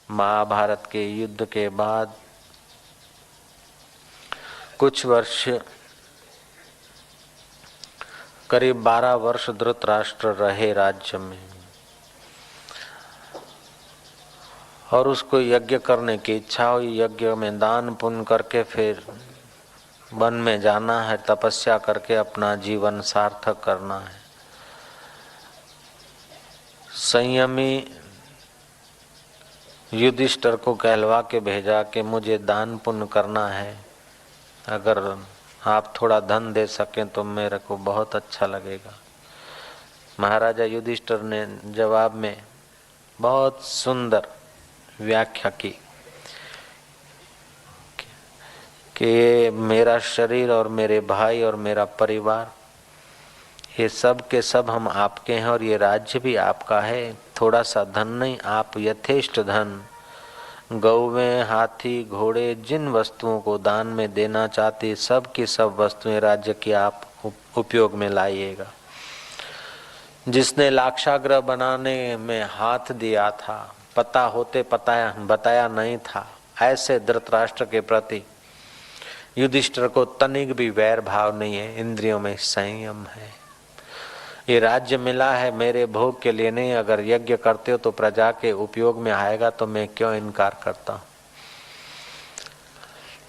महाभारत के युद्ध के बाद कुछ वर्ष, करीब 12 वर्ष धृतराष्ट्र रहे राज्य में और उसको यज्ञ करने की इच्छा हुई। यज्ञ में दान पुण्य करके फिर वन में जाना है, तपस्या करके अपना जीवन सार्थक करना है। संयमी युधिष्ठिर को कहलवा के भेजा कि मुझे दान पुण्य करना है, अगर आप थोड़ा धन दे सकें तो मेरे को बहुत अच्छा लगेगा। महाराजा युधिष्ठिर ने जवाब में बहुत सुंदर व्याख्या की कि ये मेरा शरीर और मेरे भाई और मेरा परिवार, ये सब के सब हम आपके हैं और ये राज्य भी आपका है। थोड़ा सा धन नहीं, आप यथेष्ट धन, गौवें, हाथी, घोड़े, जिन वस्तुओं को दान में देना चाहते सब की सब वस्तुएं राज्य की आप उपयोग में लाइएगा। जिसने लाक्षागृह बनाने में हाथ दिया था, पता होते बताया नहीं था, ऐसे धृतराष्ट्र के प्रति युधिष्ठिर को तनिक भी वैर भाव नहीं है, इंद्रियों में संयम है। ये राज्य मिला है मेरे भोग के लिए नहीं, अगर यज्ञ करते हो तो प्रजा के उपयोग में आएगा तो मैं क्यों इनकार करता हूं।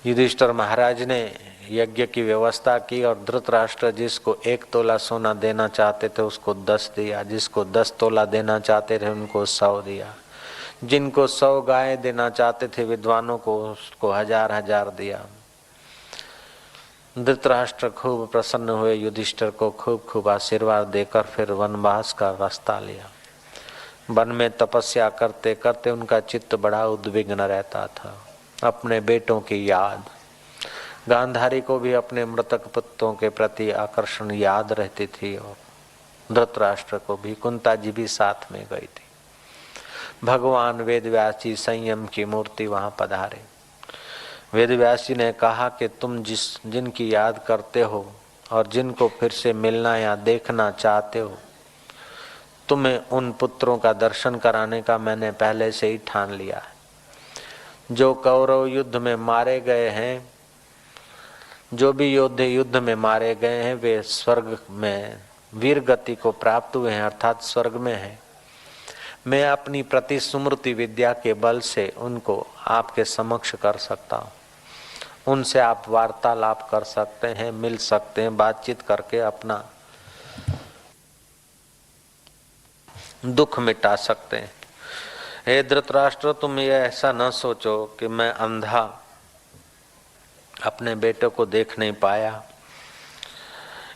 युधिष्ठिर महाराज ने यज्ञ की व्यवस्था की और धृतराष्ट्र जिसको 1 तोला सोना देना चाहते थे उसको 10 दिया, जिसको 10 तोला देना चाहते थे उनको 100 दिया, जिनको 100 गाय देना चाहते थे विद्वानों को उसको 1000 दिया। धृतराष्ट्र खूब प्रसन्न हुए, युधिष्ठिर को खूब आशीर्वाद देकर फिर वनवास का रास्ता लिया। वन में तपस्या करते करते उनका चित्त बड़ा उद्विग्न रहता था। अपने बेटों की याद, गांधारी को भी अपने मृतक पुत्रों के प्रति आकर्षण याद रहती थी और धृतराष्ट्र को भी। कुंता जी भी साथ में गई थी। भगवान वेदव्यास जी संयम की मूर्ति वहां पधारे। वेदव्यास जी ने कहा कि तुम जिनकी याद करते हो और जिनको फिर से मिलना या देखना चाहते हो, तुम्हें उन पुत्रों का दर्शन कराने का मैंने पहले से ही ठान लिया है। जो कौरव युद्ध में मारे गए हैं, जो भी योद्धे युद्ध में मारे गए हैं, वे स्वर्ग में वीर गति को प्राप्त हुए हैं, अर्थात स्वर्ग में हैं। मैं अपनी प्रतिस्मृति विद्या के बल से उनको आपके समक्ष कर सकता हूँ। उनसे आप वार्तालाप कर सकते हैं, मिल सकते हैं, बातचीत करके अपना दुख मिटा सकते हैं। हे धृतराष्ट्र, तुम ये ऐसा न सोचो कि मैं अंधा अपने बेटे को देख नहीं पाया,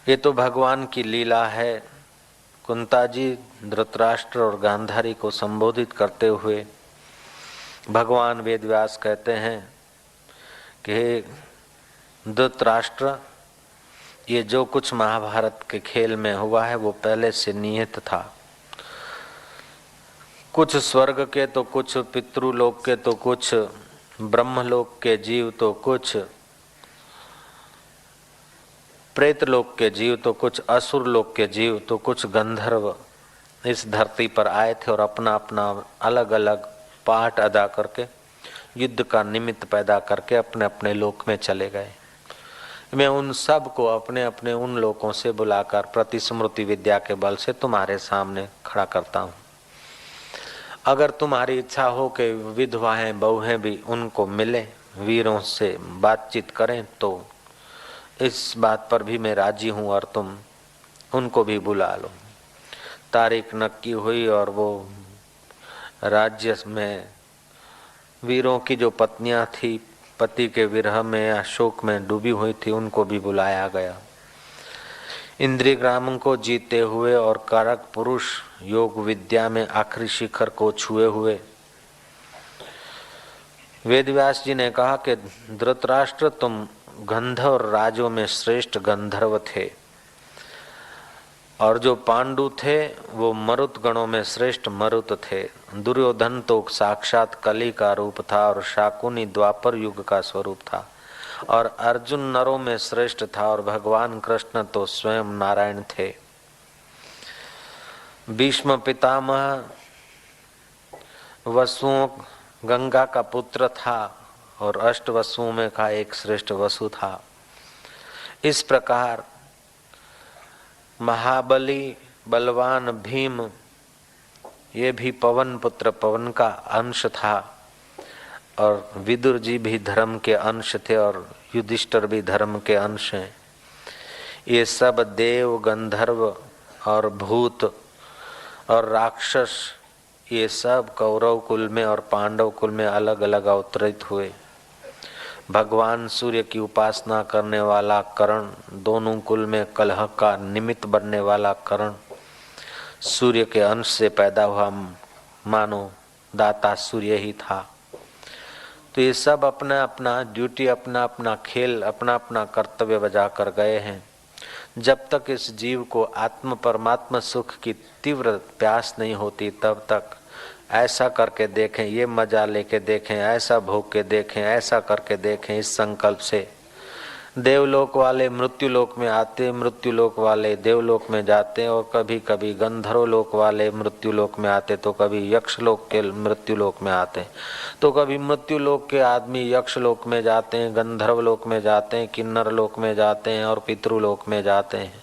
ये तो भगवान की लीला है। कुंता जी धृतराष्ट्र और गांधारी को संबोधित करते हुए भगवान वेदव्यास कहते हैं कि धृतराष्ट्र, ये जो कुछ महाभारत के खेल में हुआ है वो पहले से नियत था। कुछ स्वर्ग के तो कुछ पितृलोक के तो कुछ ब्रह्मलोक के जीव तो कुछ प्रेतलोक के जीव तो कुछ असुर लोक के जीव तो कुछ गंधर्व इस धरती पर आए थे और अपना अपना अलग अलग पाठ अदा करके युद्ध का निमित्त पैदा करके अपने अपने लोक में चले गए। मैं उन सब को अपने अपने उन लोकों से बुलाकर प्रतिस्मृति विद्या के बल से तुम्हारे सामने खड़ा करता हूँ। अगर तुम्हारी इच्छा हो कि विधवाएं बहुएं भी उनको मिले, वीरों से बातचीत करें, तो इस बात पर भी मैं राजी हूँ और तुम उनको भी बुला लो। तारीख नक्की हुई और वो राज्य में वीरों की जो पत्नियां थी, पति के विरह में या शोक में डूबी हुई थी, उनको भी बुलाया गया। इंद्रिय ग्राम को जीते हुए और कारक पुरुष योग विद्या में आखिरी शिखर को छुए हुए वेदव्यास जी ने कहा कि धृतराष्ट्र, तुम गंधर्व राजों में श्रेष्ठ गंधर्व थे और जो पांडु थे वो मरुत गणों में श्रेष्ठ मरुत थे। दुर्योधन तो साक्षात कली का रूप था और शाकुनी द्वापर युग का स्वरूप था और अर्जुन नरों में श्रेष्ठ था और भगवान कृष्ण तो स्वयं नारायण थे। भीष्म पितामह गंगा का पुत्र था और अष्ट वसुओं में का एक श्रेष्ठ वसु था। इस प्रकार महाबली बलवान भीम ये भी पवन पुत्र पवन का अंश था और विदुर जी भी धर्म के अंश थे और युधिष्ठिर भी धर्म के अंश हैं। ये सब देव गंधर्व और भूत और राक्षस ये सब कौरव कुल में और पांडव कुल में अलग अलग अवतरित हुए। भगवान सूर्य की उपासना करने वाला कर्ण, दोनों कुल में कलह का निमित्त बनने वाला कर्ण सूर्य के अंश से पैदा हुआ, मानो दाता सूर्य ही था। तो ये सब अपना अपना ड्यूटी, अपना अपना खेल, अपना अपना कर्तव्य बजा कर गए हैं। जब तक इस जीव को आत्म परमात्मा सुख की तीव्र प्यास नहीं होती तब तक ऐसा करके देखें, ये मजा लेके देखें, ऐसा भोग के देखें, ऐसा करके देखें। इस संकल्प से देवलोक वाले मृत्युलोक में आते, मृत्युलोक वाले देवलोक में जाते, और कभी कभी गंधर्व लोक वाले मृत्युलोक में आते, तो कभी यक्षलोक के मृत्युलोक में आते, तो कभी मृत्युलोक के आदमी यक्षलोक में जाते हैं, गंधर्व लोक में जाते हैं, किन्नर लोक में जाते हैं और पितृलोक में जाते हैं।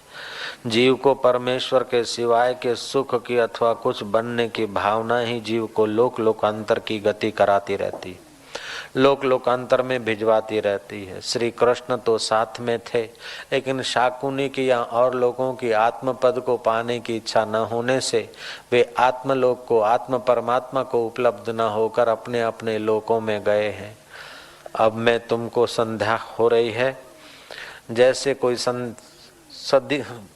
जीव को परमेश्वर के सिवाय के सुख की अथवा कुछ बनने की भावना ही जीव को लोक लोकांतर की गति कराती रहती, लोक लोकांतर में भिजवाती रहती है। श्री कृष्ण तो साथ में थे, लेकिन शाकुनी की या और लोगों की आत्म पद को पाने की इच्छा न होने से वे आत्मलोक को, आत्म परमात्मा को उपलब्ध न होकर अपने अपने लोकों में गए हैं। अब मैं तुमको संध्या हो रही है, जैसे कोई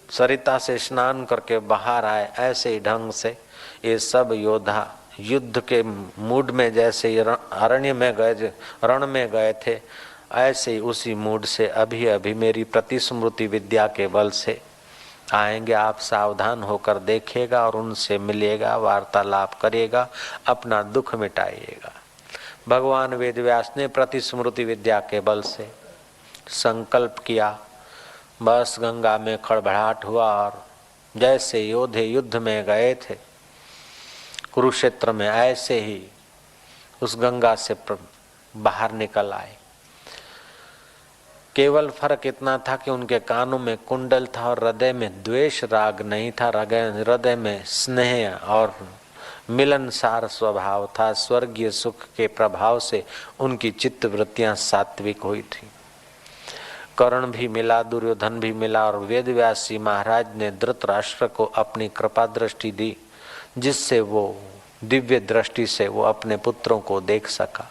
सरिता से स्नान करके बाहर आए, ऐसे ही ढंग से ये सब योद्धा युद्ध के मूड में जैसे अरण्य में गए, रण में गए थे, ऐसे ही उसी मूड से अभी अभी मेरी प्रतिस्मृति विद्या के बल से आएंगे। आप सावधान होकर देखिएगा और उनसे मिलिएगा, वार्तालाप करिएगा, अपना दुख मिटाइएगा। भगवान वेदव्यास ने प्रतिस्मृति विद्या के बल से संकल्प किया, बस गंगा में खड़बड़ाहट हुआ और जैसे योद्धे युद्ध में गए थे कुरुक्षेत्र में, ऐसे ही उस गंगा से बाहर निकल आए। केवल फर्क इतना था कि उनके कानों में कुंडल था और हृदय में द्वेष राग नहीं था, हृदय में स्नेह और मिलनसार स्वभाव था। स्वर्गीय सुख के प्रभाव से उनकी चित्त वृत्तियां सात्विक हुई थी। कर्ण भी मिला, दुर्योधन भी मिला और वेदव्यास जी महाराज ने धृतराष्ट्र को अपनी कृपा दृष्टि दी, जिससे वो दिव्य दृष्टि से वो अपने पुत्रों को देख सका।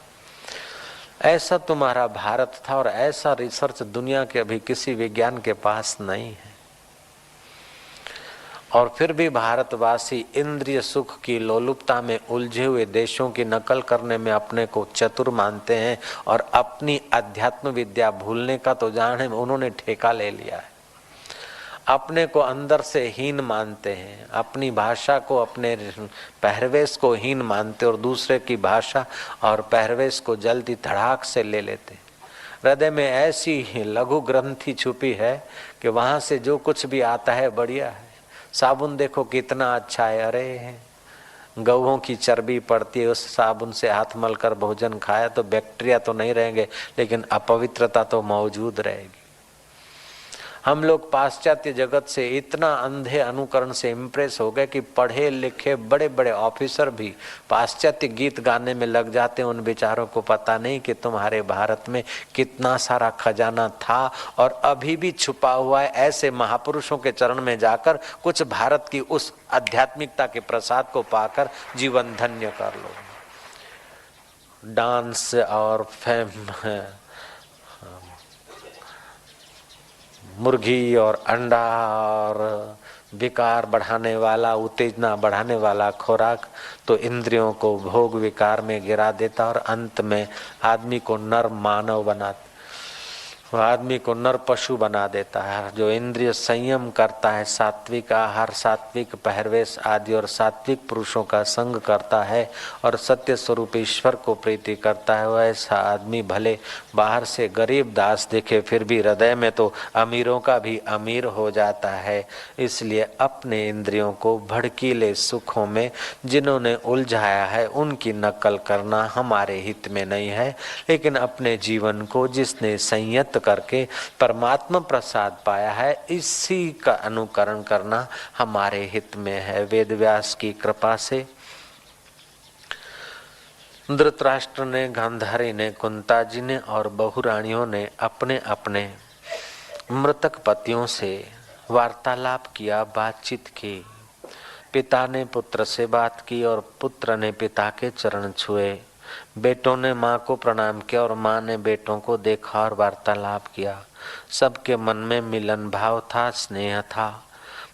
ऐसा तुम्हारा भारत था और ऐसा रिसर्च दुनिया के अभी किसी विज्ञान के पास नहीं है। और फिर भी भारतवासी इंद्रिय सुख की लोलुपता में उलझे हुए देशों की नकल करने में अपने को चतुर मानते हैं और अपनी अध्यात्म विद्या भूलने का तो जाने उन्होंने ठेका ले लिया है। अपने को अंदर से हीन मानते हैं, अपनी भाषा को, अपने पहरवेश को हीन मानते और दूसरे की भाषा और पहरवेश को जल्दी धड़ाक से ले लेते। हृदय में ऐसी लघु ग्रंथि छुपी है कि वहां से जो कुछ भी आता है बढ़िया है। साबुन देखो कितना अच्छा है, अरे गौओं की चर्बी पड़ती है, उस साबुन से हाथ मलकर भोजन खाया तो बैक्टीरिया तो नहीं रहेंगे, लेकिन अपवित्रता तो मौजूद रहेगी। हम लोग पाश्चात्य जगत से इतना अंधे अनुकरण से इम्प्रेस हो गए कि पढ़े लिखे बड़े बड़े ऑफिसर भी पाश्चात्य गीत गाने में लग जाते हैं। उन बेचारों को पता नहीं कि तुम्हारे भारत में कितना सारा खजाना था और अभी भी छुपा हुआ है। ऐसे महापुरुषों के चरण में जाकर कुछ भारत की उस आध्यात्मिकता के प्रसाद को पाकर जीवन धन्य कर लो। डांस और मुर्गी और अंडा और विकार बढ़ाने वाला, उत्तेजना बढ़ाने वाला खुराक तो इंद्रियों को भोग विकार में गिरा देता और अंत में आदमी को नर मानव बनाता। वह आदमी को नर पशु बना देता है। जो इंद्रिय संयम करता है, सात्विक आहार, सात्विक पहरवेश आदि और सात्विक पुरुषों का संग करता है और सत्य स्वरूप ईश्वर को प्रीति करता है, वह ऐसा आदमी भले बाहर से गरीब दास दिखे फिर भी हृदय में तो अमीरों का भी अमीर हो जाता है। इसलिए अपने इंद्रियों को भड़कीले सुखों में जिन्होंने उलझाया है उनकी नकल करना हमारे हित में नहीं है, लेकिन अपने जीवन को जिसने संयत करके परमात्मा प्रसाद पाया है इसी का अनुकरण करना हमारे हित में है। वेद व्यास की कृपा से धृतराष्ट्र ने, गांधारी ने, कुंता जी ने और बहुरानियों ने अपने अपने मृतक पतियों से वार्तालाप किया, बातचीत की। पिता ने पुत्र से बात की और पुत्र ने पिता के चरण छुए। बेटों ने माँ को प्रणाम किया और माँ ने बेटों को देखा और वार्तालाप किया। सबके मन में मिलन भाव था, स्नेह था।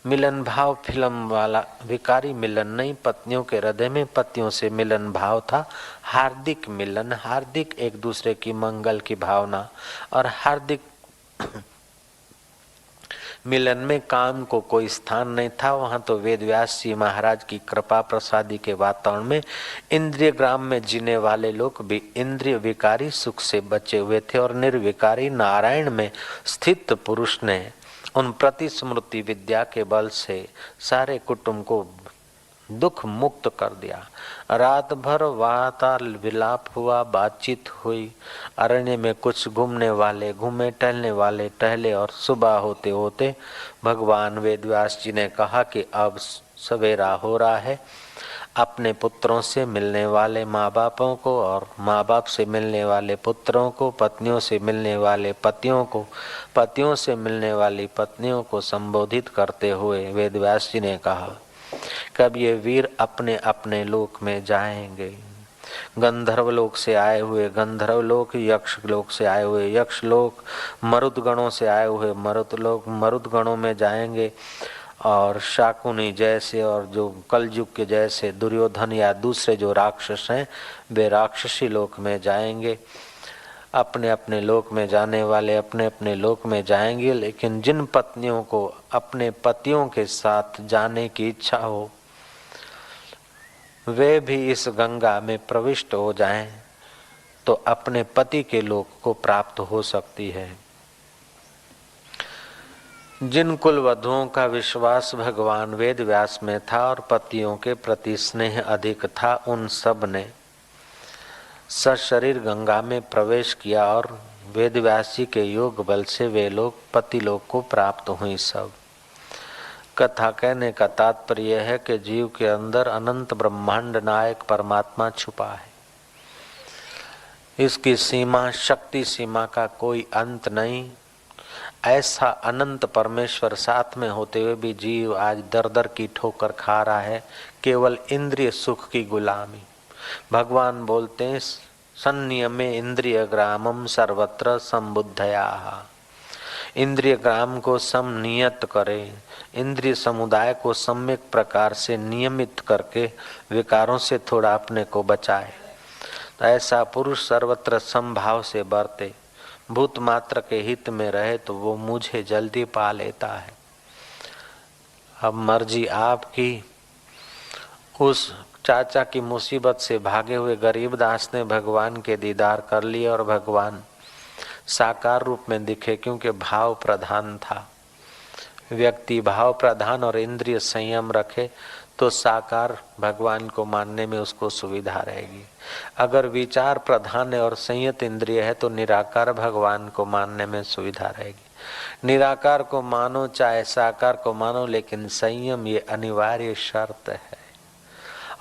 मिलन भाव फिल्म वाला विकारी मिलन नहीं, पत्नियों के हृदय में पतियों से मिलन भाव था। हार्दिक मिलन, हार्दिक एक दूसरे की मंगल की भावना और हार्दिक मिलन में काम को कोई स्थान नहीं था। वहां तो वेद व्यास जी महाराज की कृपा प्रसादी के वातावरण में इंद्रिय ग्राम में जीने वाले लोग भी इंद्रिय विकारी सुख से बचे हुए थे और निर्विकारी नारायण में स्थित पुरुष ने उन प्रतिस्मृति विद्या के बल से सारे कुटुंब को दुख मुक्त कर दिया। रात भर वार्ताल विलाप हुआ, बातचीत हुई। अरण्य में कुछ घूमने वाले घूमे, टहलने वाले टहले और सुबह होते होते भगवान वेदव्यास जी ने कहा कि अब सवेरा हो रहा है। अपने पुत्रों से मिलने वाले माँ बापों को और माँ बाप से मिलने वाले पुत्रों को, पत्नियों से मिलने वाले पतियों को, पतियों से मिलने वाली पत्नियों को संबोधित करते हुए वेदव्यास जी ने कहा कब ये वीर अपने अपने लोक में जाएंगे। गंधर्व लोक से आए हुए गंधर्व लोक, यक्ष लोक से आए हुए यक्ष लोक, मरुद गणों से आए हुए मरुद लोक मरुद गणों में जाएंगे और शाकुनी जैसे और जो कलयुग के जैसे दुर्योधन या दूसरे जो राक्षस हैं वे राक्षसी लोक में जाएंगे। अपने अपने लोक में जाने वाले अपने अपने लोक में जाएंगे, लेकिन जिन पत्नियों को अपने पतियों के साथ जाने की इच्छा हो वे भी इस गंगा में प्रविष्ट हो जाएं तो अपने पति के लोक को प्राप्त हो सकती है। जिन कुल वधुओं का विश्वास भगवान वेद व्यास में था और पतियों के प्रति स्नेह अधिक था, उन सब ने सशरीर गंगा में प्रवेश किया और वेद व्यास जी के योग बल से वे लोग पति लोक को प्राप्त हुई। सब कथा कहने का तात्पर्य है कि जीव के अंदर अनंत ब्रह्मांड नायक परमात्मा छुपा है। इसकी सीमा, शक्ति सीमा का कोई अंत नहीं। ऐसा अनंत परमेश्वर साथ में होते हुए भी जीव आज दर दर की ठोकर खा रहा है, केवल इंद्रिय सुख की गुलामी। भगवान बोलते हैं संयमे इंद्रिय ग्रामम सर्वत्र संबुद्धया। इंद्रिय ग्राम को समनियत करे, इंद्रिय समुदाय को सम्यक प्रकार से नियमित करके विकारों से थोड़ा अपने को बचाए। तो ऐसा पुरुष सर्वत्र समभाव से बरते, भूत मात्र के हित में रहे तो वो मुझे जल्दी पा लेता है। अब मर्जी आपकी। उस चाचा की मुसीबत से भागे हुए गरीबदास ने भगवान के दीदार कर लिए और भगवान साकार रूप में दिखे, क्योंकि भाव प्रधान था। व्यक्ति भाव प्रधान और इंद्रिय संयम रखे तो साकार भगवान को मानने में उसको सुविधा रहेगी। अगर विचार प्रधान है और संयत इंद्रिय है तो निराकार भगवान को मानने में सुविधा रहेगी। निराकार को मानो चाहे साकार को मानो, लेकिन संयम ये अनिवार्य शर्त है।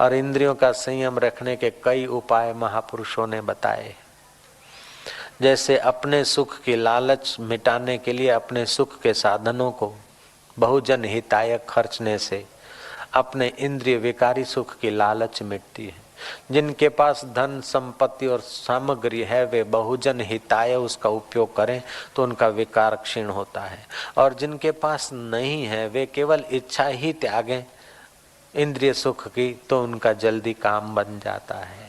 और इंद्रियों का संयम रखने के कई उपाय महापुरुषों ने बताए। जैसे अपने सुख की लालच मिटाने के लिए अपने सुख के साधनों को बहुजन हितायक खर्चने से अपने इंद्रिय विकारी सुख की लालच मिटती है। जिनके पास धन संपत्ति और सामग्री है वे बहुजन हिताय उसका उपयोग करें तो उनका विकार क्षीण होता है, और जिनके पास नहीं है वे केवल इच्छा ही त्यागें इंद्रिय सुख की तो उनका जल्दी काम बन जाता है।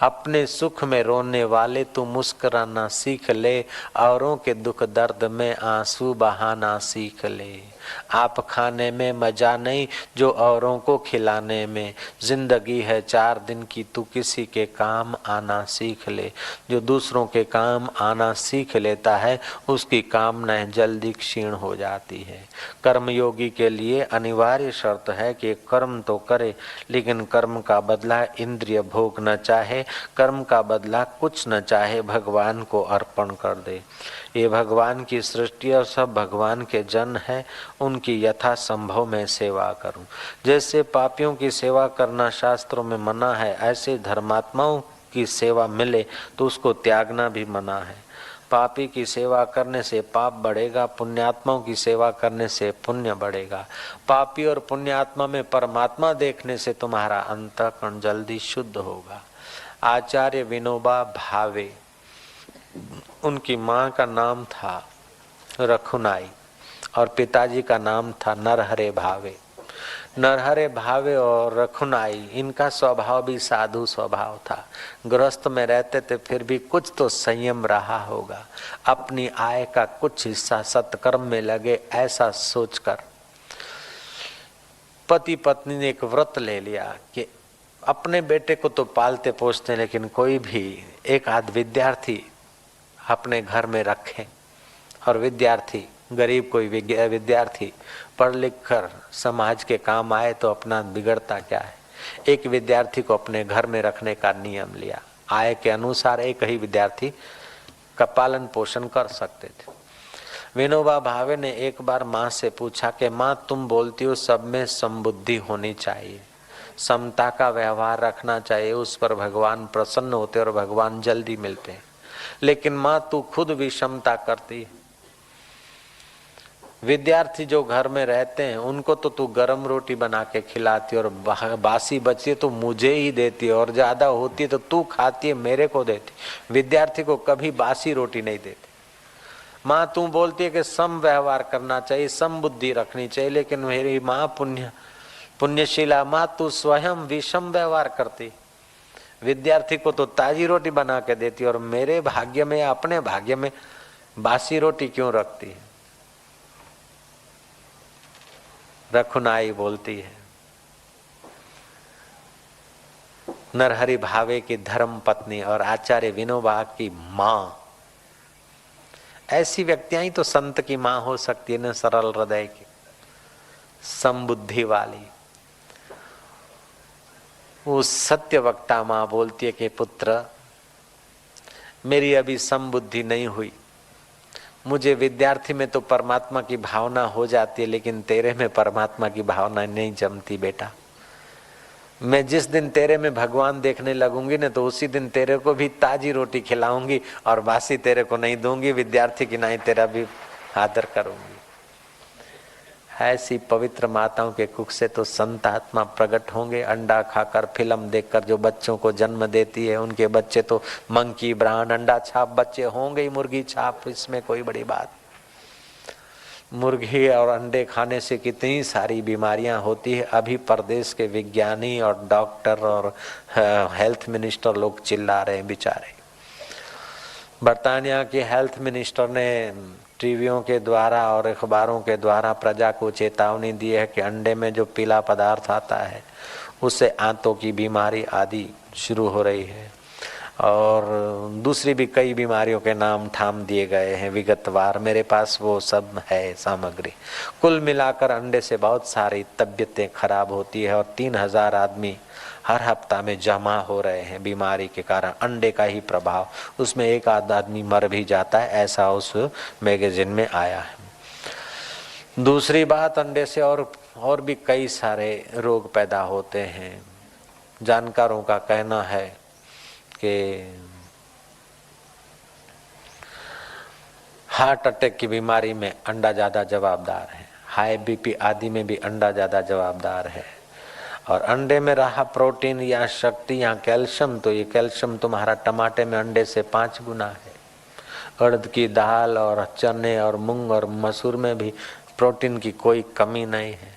अपने सुख में रोने वाले तू मुस्कुराना सीख ले, औरों के दुख दर्द में आंसू बहाना सीख ले। आप खाने में मजा नहीं जो औरों को खिलाने में, जिंदगी है 4 दिन की तू किसी के काम आना सीख ले। जो दूसरों के काम आना सीख लेता है उसकी कामनाएं जल्दी क्षीण हो जाती है। कर्मयोगी के लिए अनिवार्य शर्त है कि कर्म तो करे लेकिन कर्म का बदला इंद्रिय भोग न चाहे, कर्म का बदला कुछ न चाहे, भगवान को अर्पण कर दे। ये भगवान की सृष्टि और सब भगवान के जन है, उनकी यथा संभव मैं सेवा करूं। जैसे पापियों की सेवा करना शास्त्रों में मना है, ऐसे धर्मात्माओं की सेवा मिले तो उसको त्यागना भी मना है। पापी की सेवा करने से पाप बढ़ेगा, पुण्यात्माओं की सेवा करने से पुण्य बढ़ेगा। पापी और पुण्यात्मा में परमात्मा देखने से तुम्हारा अंतःकरण जल्दी शुद्ध होगा। आचार्य विनोबा भावे, उनकी माँ का नाम था रखुनाई और पिताजी का नाम था नरहरे भावे। नरहरे भावे और रखुनाई, इनका स्वभाव भी साधु स्वभाव था। गृहस्थ में रहते थे फिर भी कुछ तो संयम रहा होगा। अपनी आय का कुछ हिस्सा सत्कर्म में लगे, ऐसा सोचकर पति पत्नी ने एक व्रत ले लिया कि अपने बेटे को तो पालते पोसते लेकिन कोई भी एक आध विद्यार्थी अपने घर में रखें। और विद्यार्थी, गरीब कोई विद्यार्थी पढ़ लिख कर समाज के काम आए तो अपना बिगड़ता क्या है। एक विद्यार्थी को अपने घर में रखने का नियम लिया। आय के अनुसार एक ही विद्यार्थी का पालन पोषण कर सकते थे। विनोबा भावे ने एक बार माँ से पूछा कि माँ, तुम बोलती हो सब में समबुद्धि होनी चाहिए, समता का व्यवहार रखना चाहिए, उस पर भगवान प्रसन्न होते और भगवान जल्दी मिलते हैं, लेकिन माँ तू खुद विषमता करती है। विद्यार्थी जो घर में रहते हैं उनको तो तू गरम रोटी बना के खिलाती और बासी बची तो मुझे ही देती है, और ज्यादा होती है तो तू खाती है मेरे को देती, विद्यार्थी को कभी बासी रोटी नहीं देती। माँ तू बोलती है कि सम व्यवहार करना चाहिए, सम बुद्धि रखनी चाहिए, लेकिन मेरी माँ पुण्यशीला माँ तू स्वयं विषम व्यवहार करती। विद्यार्थी को तो ताजी रोटी बना के देती और मेरे भाग्य में, अपने भाग्य में बासी रोटी क्यों रखती है। रखुनाई बोलती है। नरहरि भावे की धर्म पत्नी और आचार्य विनोबा की माँ, ऐसी व्यक्तियां ही तो संत की माँ हो सकती है न, सरल हृदय की, समबुद्धि वाली। वो सत्य वक्ता माँ बोलती है कि पुत्र, मेरी अभी समबुद्धि नहीं हुई, मुझे विद्यार्थी में तो परमात्मा की भावना हो जाती है लेकिन तेरे में परमात्मा की भावना नहीं जमती बेटा। मैं जिस दिन तेरे में भगवान देखने लगूंगी ना तो उसी दिन तेरे को भी ताजी रोटी खिलाऊंगी और बासी तेरे को नहीं दूंगी, विद्यार्थी की नहीं तेरा भी आदर करूंगी। ऐसी पवित्र माताओं के कुख से तो संत आत्मा प्रकट होंगे। अंडा खाकर फिल्म देखकर जो बच्चों को जन्म देती है उनके बच्चे तो मंकी ब्रांड अंडा छाप बच्चे होंगे ही, मुर्गी छाप, इसमें कोई बड़ी बात। मुर्गी और अंडे खाने से कितनी सारी बीमारियां होती है। अभी प्रदेश के विज्ञानी और डॉक्टर और हेल्थ मिनिस्टर लोग चिल्ला रहे हैं बेचारे। बर्तानिया के हेल्थ मिनिस्टर ने टीवियों के द्वारा और अखबारों के द्वारा प्रजा को चेतावनी दी है कि अंडे में जो पीला पदार्थ आता है उससे आंतों की बीमारी आदि शुरू हो रही है, और दूसरी भी कई बीमारियों के नाम ठाम दिए गए हैं विगतवार। मेरे पास वो सब है सामग्री। कुल मिलाकर अंडे से बहुत सारी तबीयतें खराब होती है और 3000 आदमी हर हफ्ता में जमा हो रहे हैं बीमारी के कारण। अंडे का ही प्रभाव, उसमें एक आध आदमी मर भी जाता है, ऐसा उस मैगजीन में आया है। दूसरी बात, अंडे से और भी कई सारे रोग पैदा होते हैं। जानकारों का कहना है कि हार्ट अटैक की बीमारी में अंडा ज्यादा जवाबदार है, हाई बीपी आदि में भी अंडा ज्यादा जवाबदार है। और अंडे में रहा प्रोटीन या शक्ति या कैल्शियम, तो ये कैल्शियम तुम्हारा टमाटे में अंडे से 5 गुना है। उड़द की दाल और चने और मूंग और मसूर में भी प्रोटीन की कोई कमी नहीं है।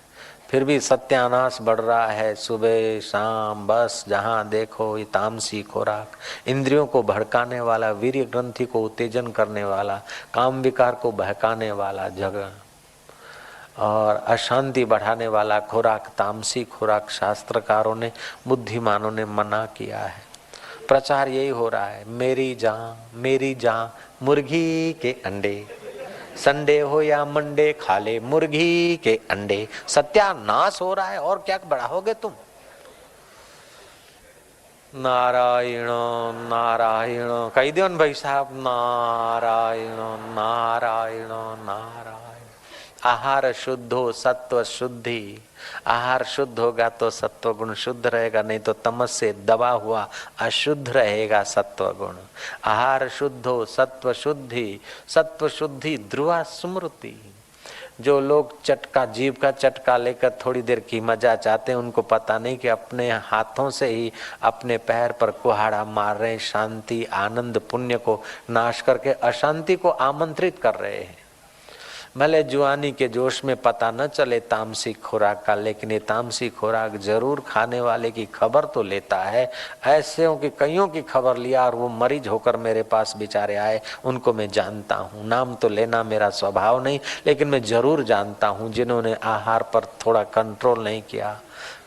फिर भी सत्यानाश बढ़ रहा है। सुबह शाम बस जहाँ देखो ये तामसी खुराक, इंद्रियों को भड़काने वाला, वीर्य ग्रंथि को उत्तेजन करने वाला, काम विकार को बहकाने वाला जगह और अशांति बढ़ाने वाला खुराक, तामसी खुराक शास्त्रकारों ने, बुद्धिमानों ने मना किया है। प्रचार यही हो रहा है, मेरी जान मुर्गी के अंडे, संडे हो या मंडे खा ले मुर्गी के अंडे। सत्यानाश हो रहा है और क्या बढ़ाओगे तुम। नारायण नारायण कही दियो न भाई साहब, नारायण नारायण नारायण। आहार शुद्ध हो, सत्व शुद्धि। आहार शुद्ध होगा तो सत्व गुण शुद्ध रहेगा, नहीं तो तमस से दबा हुआ अशुद्ध रहेगा सत्व गुण। आहार शुद्ध हो, सत्व शुद्धि। सत्व शुद्धि ध्रुवा स्मृति। जो लोग चटका, जीभ का चटका लेकर थोड़ी देर की मजा चाहते हैं, उनको पता नहीं कि अपने हाथों से ही अपने पैर पर कुहाड़ा मार रहे, शांति आनंद पुण्य को नाश करके अशांति को आमंत्रित कर रहे हैं। भले जुआनी के जोश में पता न चले तामसिक खुराक का, लेकिन ये तामसिक खुराक जरूर खाने वाले की खबर तो लेता है। ऐसे कि कईयों की खबर लिया और वो मरीज होकर मेरे पास बेचारे आए, उनको मैं जानता हूँ। नाम तो लेना मेरा स्वभाव नहीं, लेकिन मैं जरूर जानता हूँ जिन्होंने आहार पर थोड़ा कंट्रोल नहीं किया,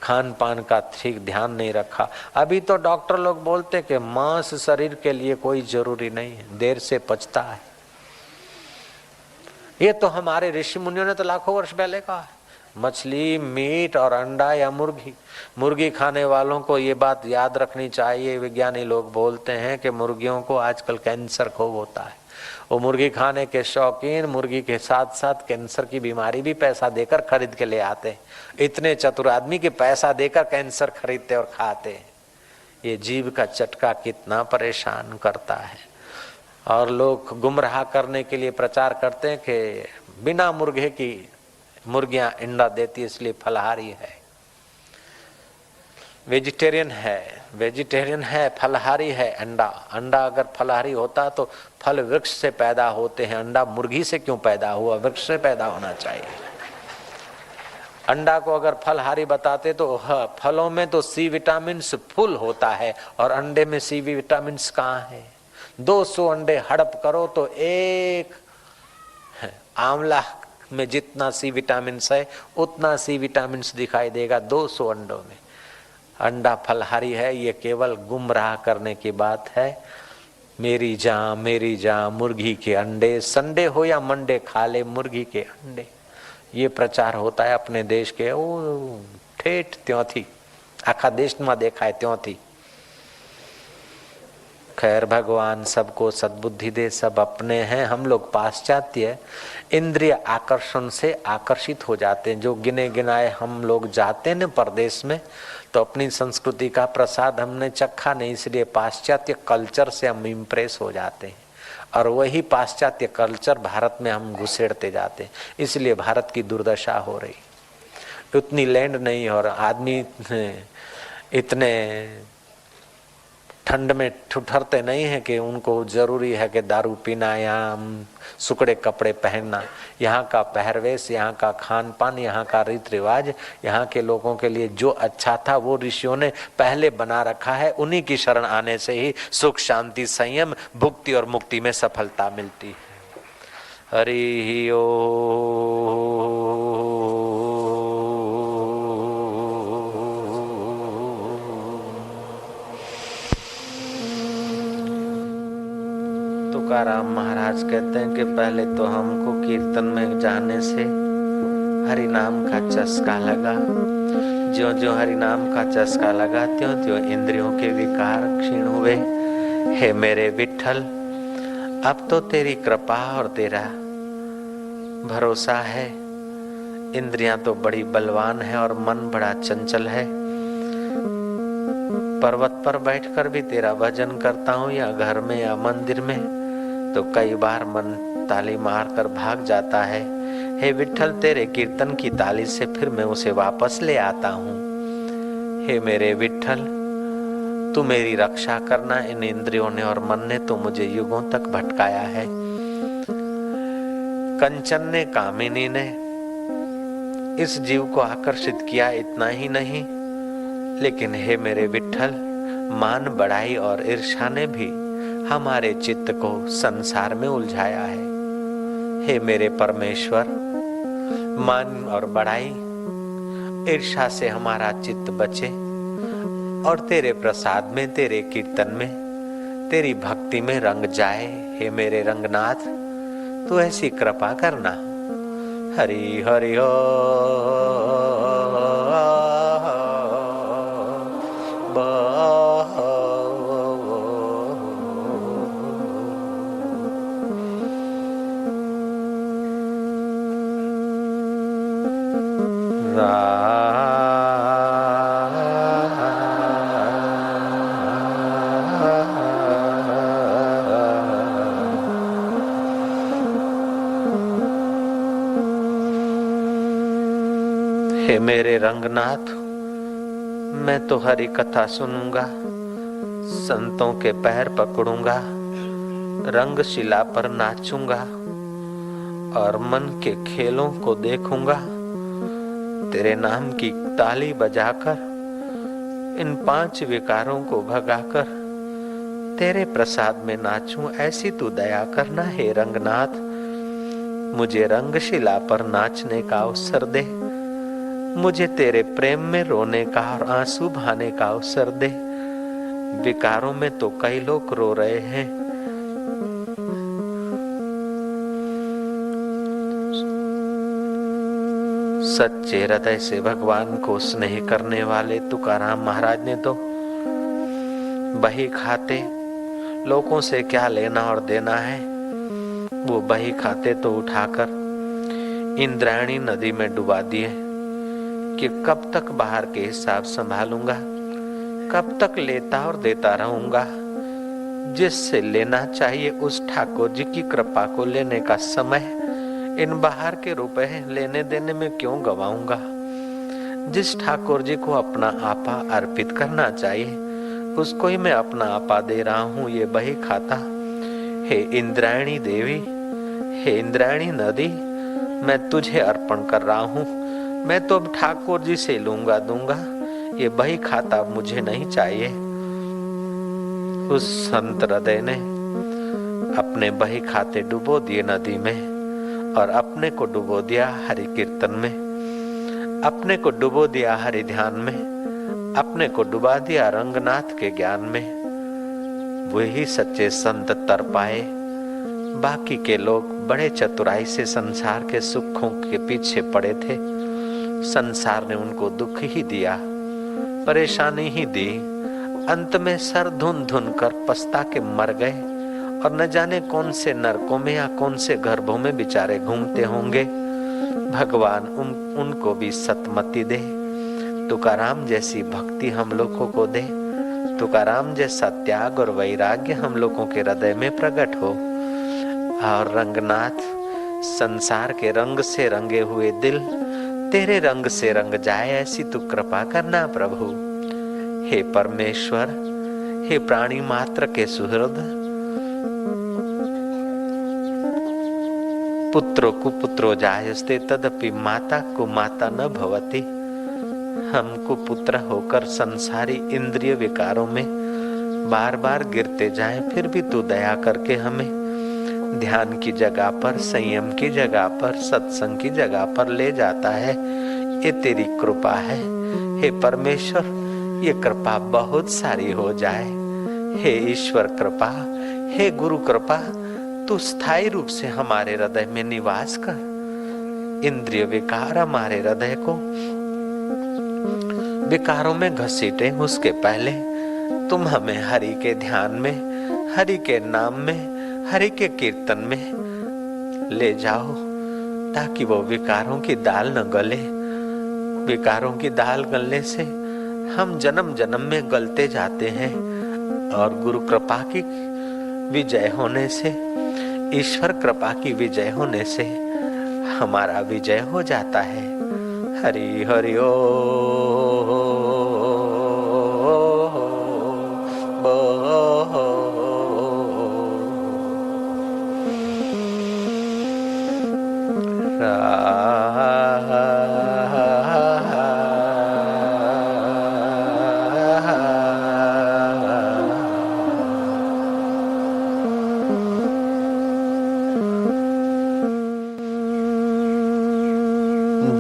खान पान का ठीक ध्यान नहीं रखा। अभी तो डॉक्टर लोग बोलते कि मांस शरीर के लिए कोई जरूरी नहीं है, देर से पचता है। ये तो हमारे ऋषि मुनियों ने तो लाखों वर्ष पहले कहा है। मछली, मीट और अंडा या मुर्गी खाने वालों को ये बात याद रखनी चाहिए। विज्ञानी लोग बोलते हैं कि मुर्गियों को आजकल कैंसर खूब होता है। वो मुर्गी खाने के शौकीन मुर्गी के साथ साथ कैंसर की बीमारी भी पैसा देकर खरीद के ले आते। इतने चतुर आदमी के पैसा देकर कैंसर खरीदते और खाते। ये जीभ का चटका कितना परेशान करता है। और लोग गुमराह करने के लिए प्रचार करते हैं कि बिना मुर्गे की मुर्गियां अंडा देती, इसलिए फलाहारी है, वेजिटेरियन है, फलाहारी है। अंडा अगर फलाहारी होता तो फल वृक्ष से पैदा होते हैं, अंडा मुर्गी से क्यों पैदा हुआ? वृक्ष से पैदा होना चाहिए। अंडा को अगर फलहारी बताते तो फलों में तो सी विटामिन फुल होता है और अंडे में सी विटामिन कहाँ है? 200 अंडे हड़प करो तो एक आंवला में जितना सी विटामिन है उतना सी विटामिन दिखाई देगा 200 अंडों में। अंडा फलहारी है, ये केवल गुमराह करने की बात है। मेरी जान मुर्गी के अंडे, संडे हो या मंडे खा ले मुर्गी के अंडे। ये प्रचार होता है अपने देश के। ओ ठेठ त्यों थी, आखा देश में देखा है त्यों थी। खैर भगवान सबको सद्बुद्धि दे, सब अपने हैं, हम लोग पाश्चात्य इंद्रिय आकर्षण से आकर्षित हो जाते हैं। जो गिने गिनाए हम लोग जाते हैं न परदेश में, तो अपनी संस्कृति का प्रसाद हमने चखा नहीं, इसलिए पाश्चात्य कल्चर से हम इम्प्रेस हो जाते हैं और वही पाश्चात्य कल्चर भारत में हम घुसेड़ते जाते हैं, इसलिए भारत की दुर्दशा हो रही। उतनी लैंड नहीं और आदमी इतने ठंड में ठुठरते नहीं है कि उनको जरूरी है कि दारू पीना या सुकड़े कपड़े पहनना। यहाँ का पहरवेश, यहाँ का खान पान, यहाँ का रीति रिवाज, यहाँ के लोगों के लिए जो अच्छा था वो ऋषियों ने पहले बना रखा है। उन्हीं की शरण आने से ही सुख शांति संयम भुक्ति और मुक्ति में सफलता मिलती है। हरि ओम। तुकाराम महाराज कहते हैं कि पहले तो हमको कीर्तन में जाने से हरि नाम का चस्का लगा। ज्यों ज्यों हरि नाम का चस्का लगा त्यों त्यों इंद्रियों के विकार क्षीण हुए। हे मेरे विठ्ठल, अब तो तेरी कृपा और तेरा भरोसा है। इंद्रियां तो बड़ी बलवान है और मन बड़ा चंचल है। पर्वत पर बैठकर भी तेरा भजन करता हूँ या घर में या मंदिर में, तो कई बार मन ताली मारकर भाग जाता है। हे विठ्ठल, तेरे कीर्तन की ताली से फिर मैं उसे वापस ले आता हूँ। हे मेरे विठ्ठल, तू मेरी रक्षा करना। इन इंद्रियों ने और मन ने तो मुझे युगों तक भटकाया है। कंचन ने, कामिनी ने इस जीव को आकर्षित किया, इतना ही नहीं, लेकिन हे मेरे विठ्ठल, मान बढ़ाई और ईर्ष्या ने भी हमारे चित्त को संसार में उलझाया है। हे मेरे परमेश्वर, मान और बढ़ाई, ईर्ष्या से हमारा चित्त बचे और तेरे प्रसाद में, तेरे कीर्तन में, तेरी भक्ति में रंग जाए। हे मेरे रंगनाथ, तू ऐसी कृपा करना। हरि हरि हो हे मेरे रंगनाथ, मैं तो हरि कथा सुनूंगा, संतों के पैर पकड़ूंगा, रंगशिला पर नाचूंगा और मन के खेलों को देखूंगा। तेरे नाम की ताली बजाकर, इन 5 विकारों को भगाकर तेरे प्रसाद में नाचूं, ऐसी तू दया करना। हे रंगनाथ, मुझे रंगशिला पर नाचने का अवसर दे, मुझे तेरे प्रेम में रोने का और आंसू बहाने का अवसर दे। विकारों में तो कई लोग रो रहे हैं, सच्चे हृदय से भगवान को स्नेह करने वाले तुकाराम महाराज ने तो बही खाते, लोगों से क्या लेना और देना है, वो बही खाते तो उठाकर इंद्रायणी नदी में डुबा दिए कि कब तक बाहर के हिसाब संभालूंगा, कब तक लेता और देता रहूंगा। जिससे लेना चाहिए उस ठाकुर जी की कृपा को लेने का समय इन बाहर के रुपए लेने देने में क्यों गवाऊंगा। जिस ठाकुर जी को अपना आपा अर्पित करना चाहिए उसको ही मैं अपना आपा दे रहा हूं, ये बही खाता। हे इंद्रायणी देवी, हे इंद्रायणी नदी, मैं तुझे अर्पण कर रहा हूं। मैं तो अब ठाकुर जी से लूंगा दूंगा, ये बही खाता मुझे नहीं चाहिए। उस संत हृदय ने अपने बही खाते डुबो दिए नदी में और अपने को डुबो दिया हरि कीर्तन में, अपने को डुबो दिया हरि ध्यान में, अपने को डुबा दिया रंगनाथ के ज्ञान में। वही सच्चे संत तर पाए, बाकी के लोग बड़े चतुराई से संसार के सुखों के पीछे पड़े थे। संसार ने उनको दुख ही दिया, परेशानी ही दी, अंत में सर धुन धुन कर पछता के मर गए और न जाने कौन से नरकों में या कौन से गर्भों में बेचारे घूमते होंगे। भगवान उनको भी सतमति दे, तुकाराम जैसी भक्ति हम लोगों को दे, तुकाराम जैसा त्याग और वैराग्य हम लोगों के हृदय में प्रकट हो। और रंगनाथ, संसार के रंग से रंगे हुए दिल तेरे रंग से रंग जाए, ऐसी तू कृपा करना प्रभु। हे परमेश्वर, हे प्राणी मात्र के सुहृद, पुत्रो कुपुत्रो जायस्ते तदपि माता कुमाता न भवति। हमको पुत्र होकर संसारी इंद्रिय विकारों में बार बार गिरते जाएं, फिर भी तू दया करके हमें ध्यान की जगह पर, संयम की जगह पर, सत्संग की जगह पर ले जाता है। ये तेरी कृपा है। हे परमेश्वर, ये कृपा बहुत सारी हो जाए। हे ईश्वर कृपा, हे गुरु कृपा, तू स्थायी रूप से हमारे हृदय में निवास कर। इंद्रिय विकार हमारे हृदय को विकारों में घसीटे, उसके पहले तुम हमें हरि के ध्यान में, हरि के नाम में, हरि के कीर्तन में ले जाओ, ताकि वो विकारों की दाल न गले। विकारों की दाल गलने से हम जन्म जन्म में गलते जाते हैं और गुरु कृपा की विजय होने से, ईश्वर कृपा की विजय होने से हमारा विजय हो जाता है। हरि हरि ओ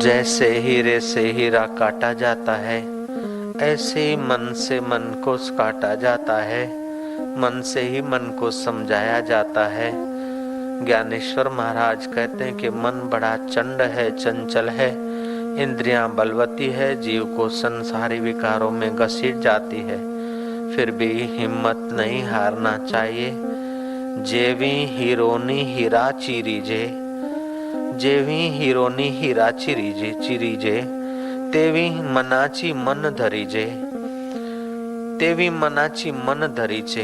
जैसे हीरे से हीरा काटा जाता है, ऐसे ही मन से मन को काटा जाता है, मन से ही मन को समझाया जाता है। ज्ञानेश्वर महाराज कहते हैं कि मन बड़ा चंड है, चंचल है, इंद्रियां बलवती है, जीव को संसारी विकारों में घसीट जाती है। फिर भी हिम्मत नहीं हारना चाहिए। जेवी हीरोनी हीरा चिरीजे, जेवी हीरोनी हीरा चिरीजे, तेवी मनाची मन धरीजे, तेवी मनाची मन धरीजे।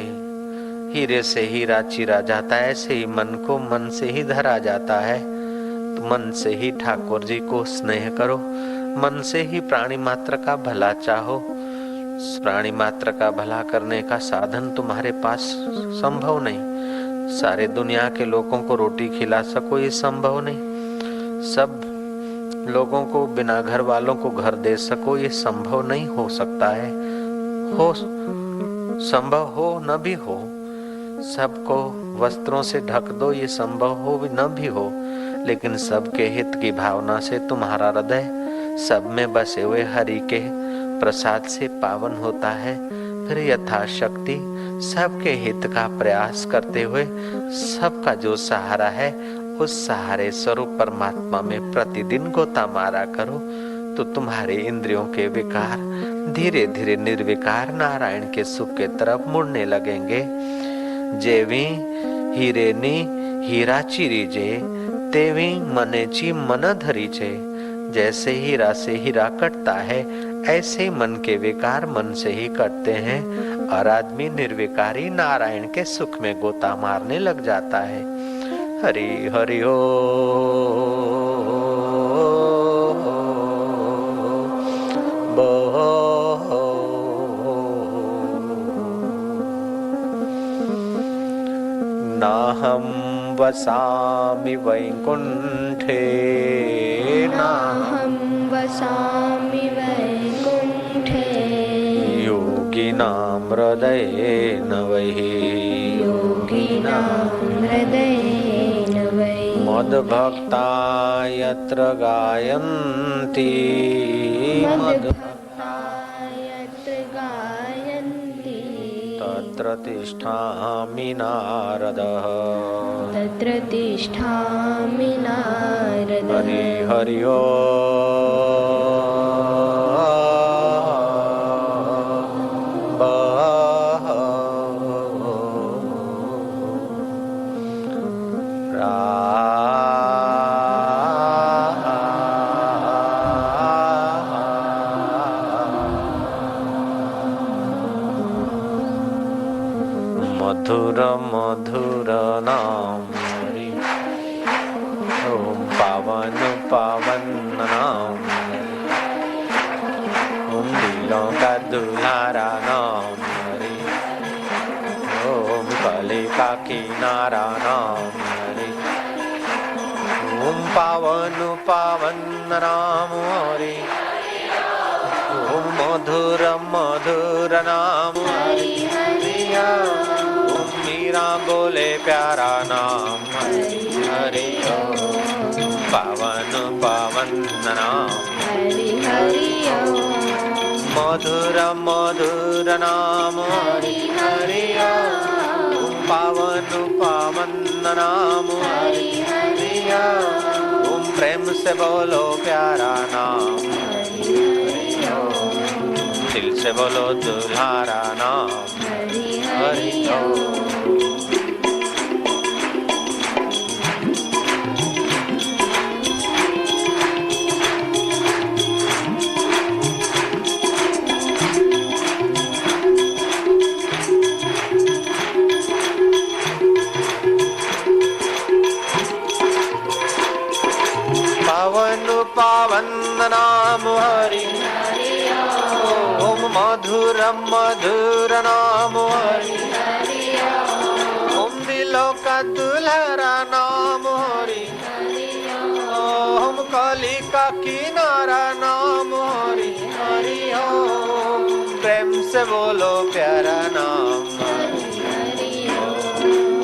हीरे से हीरा चीरा जाता है, ऐसे ही मन को मन से ही धरा जाता है। तो मन से ही ठाकुर जी को स्नेह करो, मन से ही प्राणी मात्र का भला चाहो। प्राणी मात्र का भला करने का साधन तुम्हारे पास संभव नहीं। सारे दुनिया के लोगों को रोटी खिला सको ये संभव नहीं। सब लोगों को बिना घर वालों को घर दे सको ये संभव नहीं हो सकता है। हो संभव हो न भी हो, सबको वस्त्रों से ढक दो ये संभव हो भी न भी हो, लेकिन सबके हित की भावना से तुम्हारा हृदय सब में बसे हुए हरि के प्रसाद से पावन होता है। फिर यथाशक्ति सबके हित का प्रयास करते हुए सबका जो सहारा है उस सहारे स्वरूप परमात्मा में प्रतिदिन गोता मारा करो, तो तुम्हारे इंद्रियों के विकार धीरे धीरे निर्विकार नारायण के सुख के तरफ मुड़ने लगेंगे। जेवी हीरेनी हीरा चिरीजे, तेवी मनेची मन धरीजे। जैसे हीरा से हीरा कटता है, ऐसे मन के विकार मन से ही कटते हैं और आदमी निर्विकारी नारायण के सुख में गोता मारने लग जाता है। हरि हरि ओ नाहं वसामि वैकुंठे, नाहं वसामि वैकुंठे, योगिनां हृदयेन वै, योगिनां हृदयेन वै। मद्भक्ता यत्र गायन्ति, मद्भक्ता यत्र गायन्ति, तत्र तिष्ठामि नारदः, तत्र तिष्ठामि नारदः। हरि हरि ओ मधुर मधुर नाम हरि, ओम पावन पावन नाम हरि, ओम दिलों का दुलारा नाम हरि, ओम कली का किनारा नाम हरि, ओम पावन पावन नाम हरि, ओम मधुर मधुर नाम हरि हरि। ओम मीरा बोले प्यारा नाम हरि हरि। ओम पावन पावन नाम हरि हरि मधुर मधुर नाम हरि हरि। ओम पावन पावन नाम हरि हरि। ओम प्रेम से बोलो प्यारा नाम हरि हरि। दिल से बोलो दुल्हारा नाम हरि हरि। पावन पावन नाम हरि, ओम मधुर मधुर नाम हरि, ओम दिलों का दुल्हरा नाम हरि, ओम कली का किनारा नाम हरि हरि। ओम प्रेम से बोलो प्यारा नाम हरि।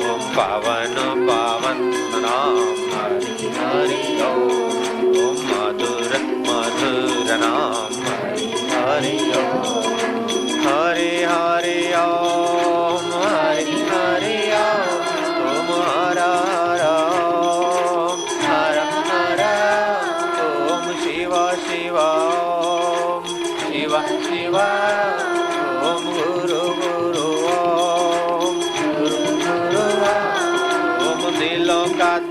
ओम पावन पावन नाम हरि हरि। ओम मधुर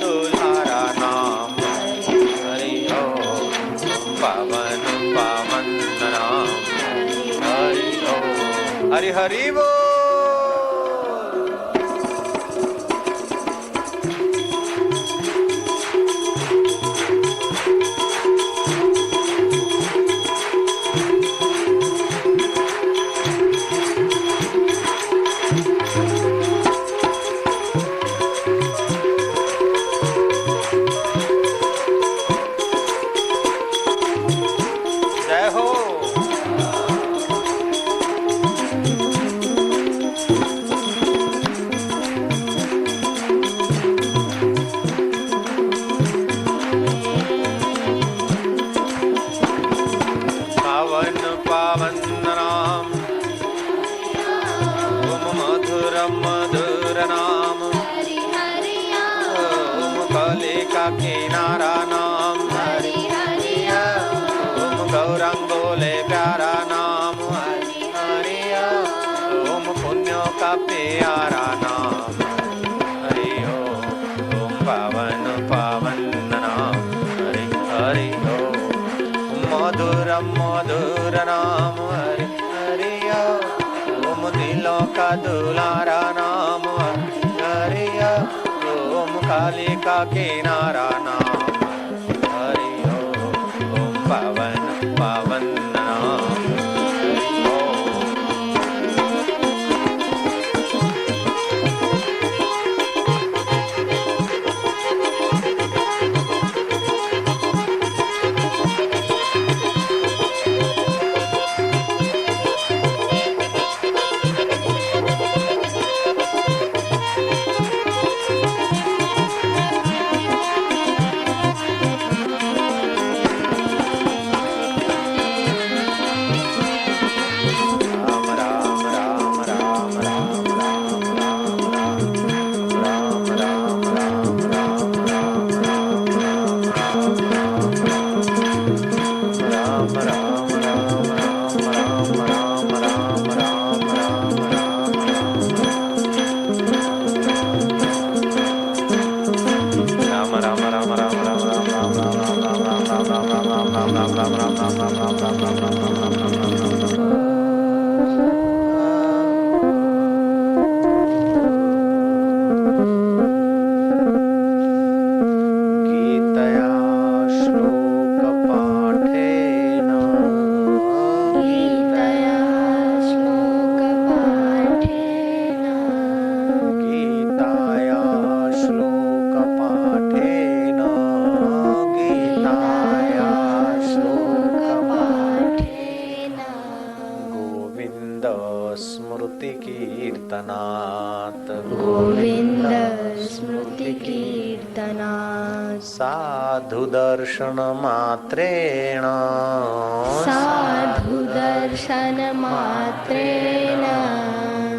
दुल्हारा नाम हरि ओम पावन पावन नाम हरि ओम हरि हरि बोल। जय हो। पावन पावन नाम ओम मधुर मधुर नाम हरि हरि ओम कलिका किनारा नाम हरि हरि ओम गौरांगोले प्यारा नाम हरि हरि ओम पुण्यों का प्यारा नाम हरि ओम पावन पावन नाम हरि हरि ओम मधुर मधुर नाम हरि हरि ओम दिलों का दुलारा नाम हरि ओम कालिका किनारा नाम हरि ओम पावन पावन नाम हरि ओम। राम राम राम राम राम राम राम राम राम राम राम राम राम राम राम राम राम गीतया श्लोकपाठेन गीतया श्लोकपाठेन गीताया श्लोकपाठेन गीताया श्लोकपाठेन गोविन्द स्मृतिकीर्तनात् गोविन्द स्मृतिकीर्तनात् साधुदर्शनमात्रेण साधुदर्शनमात्रेण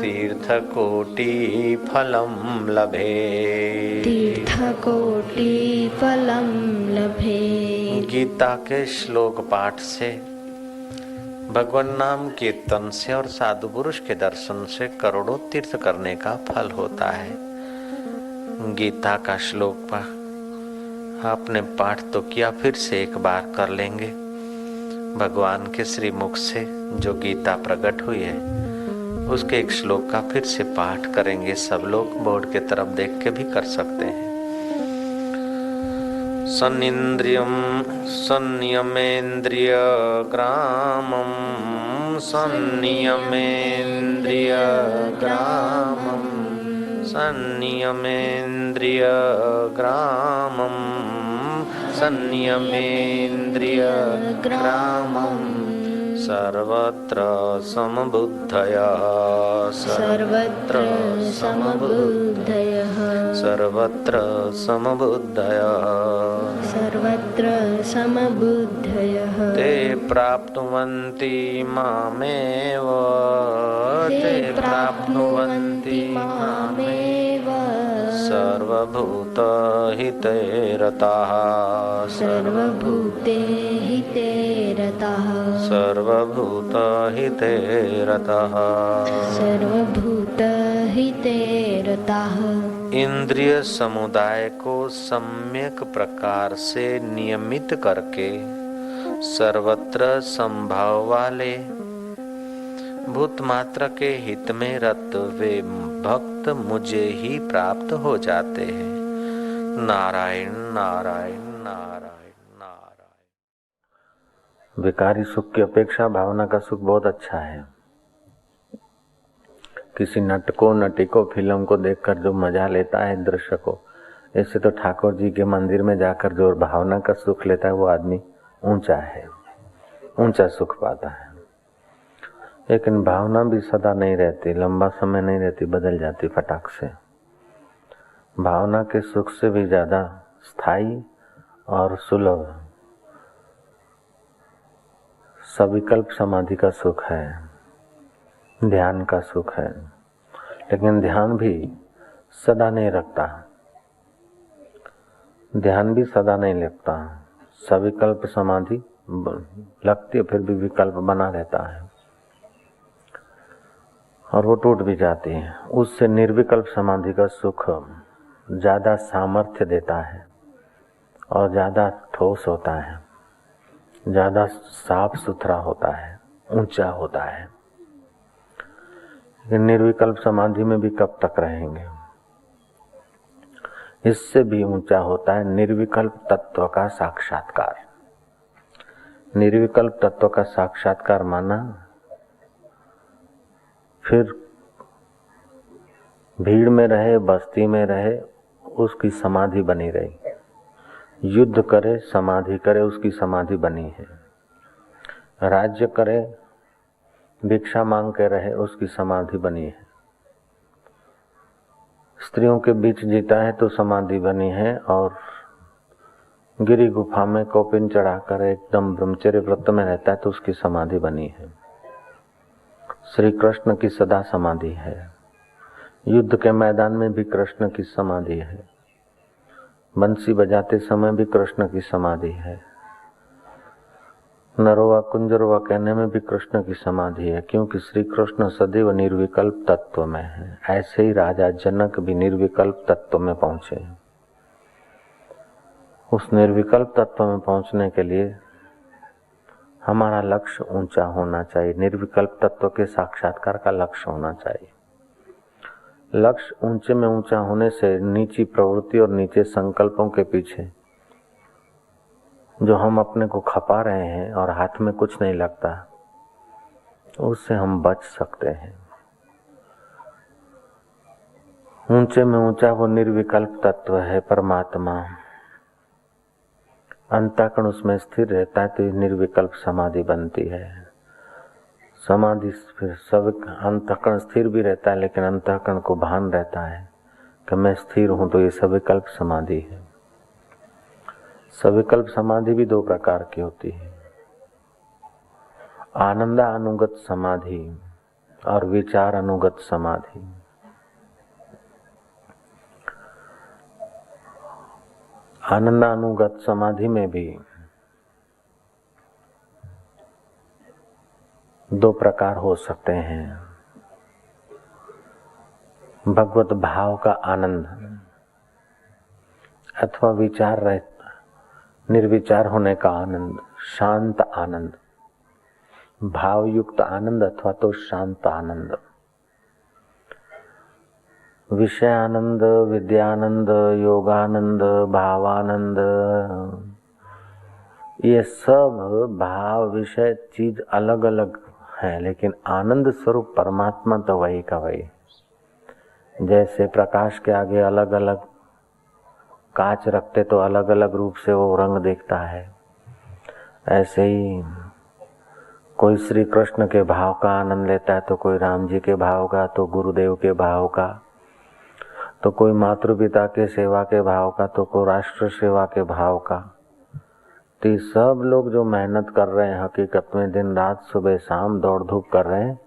तीर्थकोटिफलं लभेत् तीर्थकोटिफलं लभेत्। गीता के श्लोक पाठ से, भगवान नाम कीर्तन से और साधु पुरुष के दर्शन से करोड़ों तीर्थ करने का फल होता है। गीता का श्लोक पाठ आपने पाठ तो किया, फिर से एक बार कर लेंगे। भगवान के श्री मुख से जो गीता प्रकट हुई है उसके एक श्लोक का फिर से पाठ करेंगे। सब लोग बोर्ड के तरफ देख के भी कर सकते हैं। सन्निन्द्रियं संयमेन्द्रिय ग्रामं संयमेन्द्रिय ग्रामं संयमेन्द्रिय ग्रामं संयमेन्द्रिय ग्रामं सर्वत्र समबुद्धया सर्वत्र समबुद्धयः सर्वत्र समबुद्धया सर्वत्र समबुद्धयः ते प्राप्नुवन्ति मामेव ते प्राप्नुवन्ति मामेव सर्वभूतहिते रताः सर्वभूते हिते रताः सर्वभूतहिते रताः सर्वभूत ही ते रताः इंद्रिय समुदाय को सम्यक प्रकार से नियमित करके सर्वत्र संभाव वाले भूत मात्र के हित में रत वे भक्त मुझे ही प्राप्त हो जाते हैं। नारायण नारायण नारायण नारायण। विकारी सुख की अपेक्षा भावना का सुख बहुत अच्छा है। किसी नट को नटी को फिल्म को देखकर जो मजा लेता है दृश्य को, ऐसे तो ठाकुर जी के मंदिर में जाकर जो भावना का सुख लेता है वो आदमी ऊंचा है, ऊंचा सुख पाता है। लेकिन भावना भी सदा नहीं रहती, लंबा समय नहीं रहती, बदल जाती फटाक से। भावना के सुख से भी ज्यादा स्थायी और सुलभ सविकल्प समाधि का सुख है, ध्यान का सुख है। लेकिन ध्यान भी सदा नहीं रखता, ध्यान भी सदा नहीं लगता। सविकल्प समाधि लगती है फिर भी विकल्प बना रहता है और वो टूट भी जाती है। उससे निर्विकल्प समाधि का सुख ज्यादा सामर्थ्य देता है और ज्यादा ठोस होता है, ज्यादा साफ सुथरा होता है, ऊंचा होता है। निर्विकल्प समाधि में भी कब तक रहेंगे? इससे भी ऊंचा होता है निर्विकल्प तत्व का साक्षात्कार। निर्विकल्प तत्व का साक्षात्कार माना फिर भीड़ में रहे, बस्ती में रहे, उसकी समाधि बनी रही। युद्ध करे, समाधि करे, उसकी समाधि बनी है। राज्य करे, भिक्षा मांग के रहे, उसकी समाधि बनी है। स्त्रियों के बीच जीता है तो समाधि बनी है। और गिरी गुफा में कौपिन चढ़ाकर एकदम ब्रह्मचर्य व्रत में रहता है तो उसकी समाधि बनी है। श्री कृष्ण की सदा समाधि है। युद्ध के मैदान में भी कृष्ण की समाधि है। बंसी बजाते समय भी कृष्ण की समाधि है। नरोवा कुंजरोवा कहने में भी कृष्ण की समाधि है, क्योंकि श्री कृष्ण सदैव निर्विकल्प तत्व में है। ऐसे ही राजा जनक भी निर्विकल्प तत्व में पहुंचे। उस निर्विकल्प तत्व में पहुंचने के लिए हमारा लक्ष्य ऊंचा होना चाहिए। निर्विकल्प तत्व के साक्षात्कार का लक्ष्य होना चाहिए। लक्ष्य ऊंचे में ऊंचा होने से नीची प्रवृत्ति और नीचे संकल्पों के पीछे जो हम अपने को खपा रहे हैं और हाथ में कुछ नहीं लगता, उससे हम बच सकते हैं। ऊंचे में ऊंचा वो निर्विकल्प तत्व है परमात्मा। अंतःकरण उसमें स्थिर रहता है तो ये निर्विकल्प समाधि बनती है। समाधि फिर सब अंतःकरण स्थिर भी रहता है, लेकिन अंतःकरण को भान रहता है कि मैं स्थिर हूं, तो ये सविकल्प समाधि है। सविकल्प समाधि भी दो प्रकार की होती है, आनंद अनुगत समाधि और विचार अनुगत समाधि। आनंद अनुगत समाधि में भी दो प्रकार हो सकते हैं। भगवत भाव का आनंद अथवा विचार रहित निर्विचार होने का आनंद, शांत आनंद, भावयुक्त आनंद अथवा तो शांत आनंद। विषय आनंद, विद्यानंद, योगानंद, भावानंद, ये सब भाव विषय चीज अलग अलग है, लेकिन आनंद स्वरूप परमात्मा तो वही का वही। जैसे प्रकाश के आगे अलग अलग कांच रखते तो अलग अलग रूप से वो रंग दिखता है, ऐसे ही कोई श्री कृष्ण के भाव का आनंद लेता है तो कोई राम जी के भाव का, तो गुरुदेव के भाव का, तो कोई मातृ पिता के सेवा के भाव का, तो कोई राष्ट्र सेवा के भाव का। तो सब लोग जो मेहनत कर रहे हैं हकीकत में दिन रात सुबह शाम दौड़ धूप कर रहे हैं,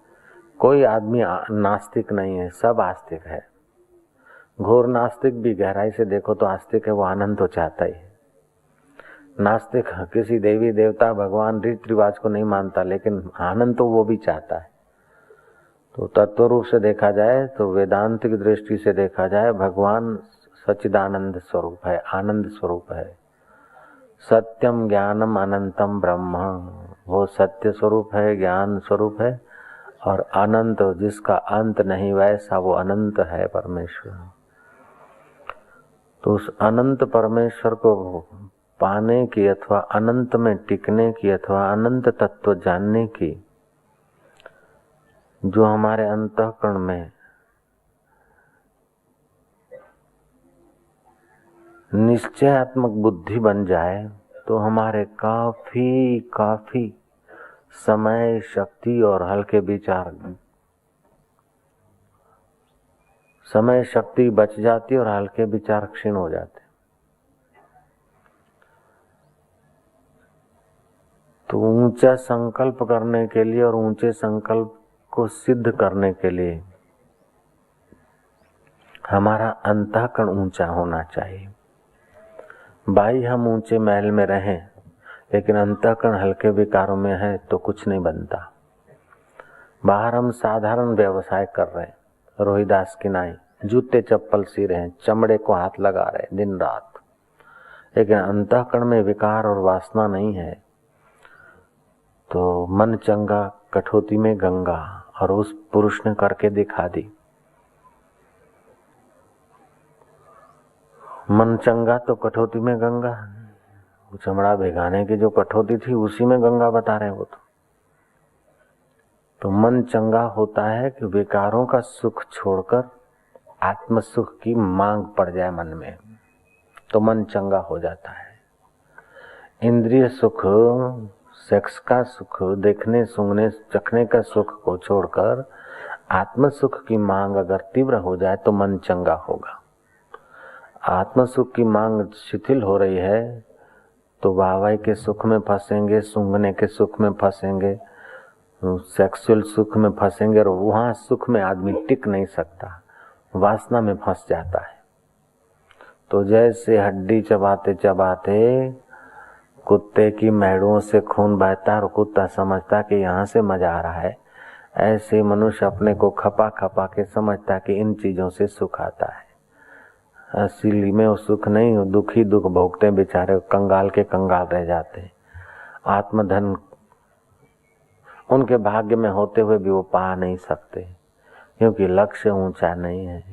कोई आदमी नास्तिक नहीं है, सब आस्तिक है। घोर नास्तिक भी गहराई से देखो तो आस्तिक है, वो आनंद तो चाहता ही है। नास्तिक किसी देवी देवता भगवान रीत रिवाज को नहीं मानता, लेकिन आनंद तो वो भी चाहता है। तो तत्व रूप से देखा जाए तो वेदांतिक दृष्टि से देखा जाए भगवान सच्चिदानंद स्वरूप है, आनंद स्वरूप है। सत्यम ज्ञानम अनंतम ब्रह्म, वो सत्य स्वरूप है, ज्ञान स्वरूप है और अनंत जिसका अंत नहीं वैसा वो अनंत है परमेश्वर। तो उस अनंत परमेश्वर को पाने की अथवा अनंत में टिकने की अथवा अनंत तत्व जानने की जो हमारे अंतःकरण में निश्चयात्मक बुद्धि बन जाए तो हमारे काफी समय, शक्ति और हल्के विचार, समय शक्ति बच जाती और हल्के विचार क्षीण हो जाते। तो ऊंचा संकल्प करने के लिए और ऊंचे संकल्प को सिद्ध करने के लिए हमारा अंतःकरण ऊंचा होना चाहिए। बाई हम ऊंचे महल में रहें लेकिन अंतःकरण हल्के विकारों में है तो कुछ नहीं बनता। बाहर हम साधारण व्यवसाय कर रहे हैं, रोहिदास की नाई, जूते चप्पल सी रहे हैं, चमड़े को हाथ लगा रहे दिन रात, लेकिन अंतःकरण में विकार और वासना नहीं है तो मन चंगा कठौती में गंगा, और उस पुरुष ने करके दिखा दी। मन चंगा तो कठौती में गंगा, चमड़ा भिगाने की जो कठौती थी उसी में गंगा बता रहे वो तो मन चंगा होता है कि विकारों का सुख छोड़कर आत्म सुख की मांग पड़ जाए मन में, तो मन चंगा हो जाता है। इंद्रिय सुख, सेक्स का सुख, देखने सूंघने चखने का सुख को छोड़कर आत्म सुख की मांग अगर तीव्र हो जाए तो मन चंगा होगा। आत्म सुख की मांग शिथिल हो रही है तो वाहवाही के सुख में फंसेंगे, सूंघने के सुख में फंसेंगे, सेक्सुअल सुख में फंसेंगे और वहां सुख में आदमी टिक नहीं सकता, वासना में फंस जाता है। तो जैसे हड्डी चबाते चबाते कुत्ते की मेड़ों से खून बहता और कुत्ता समझता कि यहाँ से मजा आ रहा है, ऐसे मनुष्य अपने को खपा खपा के समझता कि इन चीजों से सुख आता है। असली में वो सुख नहीं, वो दुखी दुख भोगते बेचारे, कंगाल के कंगाल रह जाते। आत्मधन उनके भाग्य में होते हुए भी वो पा नहीं सकते, क्योंकि लक्ष्य ऊंचा नहीं है,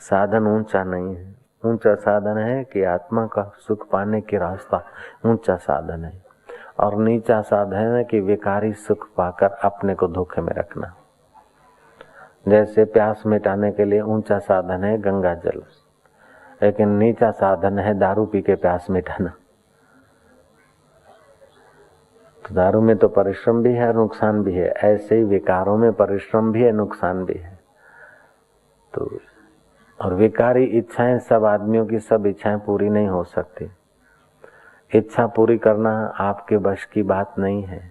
साधन ऊंचा नहीं है। ऊंचा साधन है कि आत्मा का सुख पाने की रास्ता ऊंचा साधन है, और नीचा साधन है कि विकारी सुख पाकर अपने को धोखे में रखना। जैसे प्यास मिटाने के लिए ऊंचा साधन है गंगा जल, लेकिन नीचा साधन है दारू पी के प्यास मिटाना। तो दारू में तो परिश्रम भी है और नुकसान भी है, ऐसे ही विकारों में परिश्रम भी है, नुकसान भी है। तो और विकारी इच्छाएं, सब आदमियों की सब इच्छाएं पूरी नहीं हो सकती। इच्छा पूरी करना आपके वश की बात नहीं है,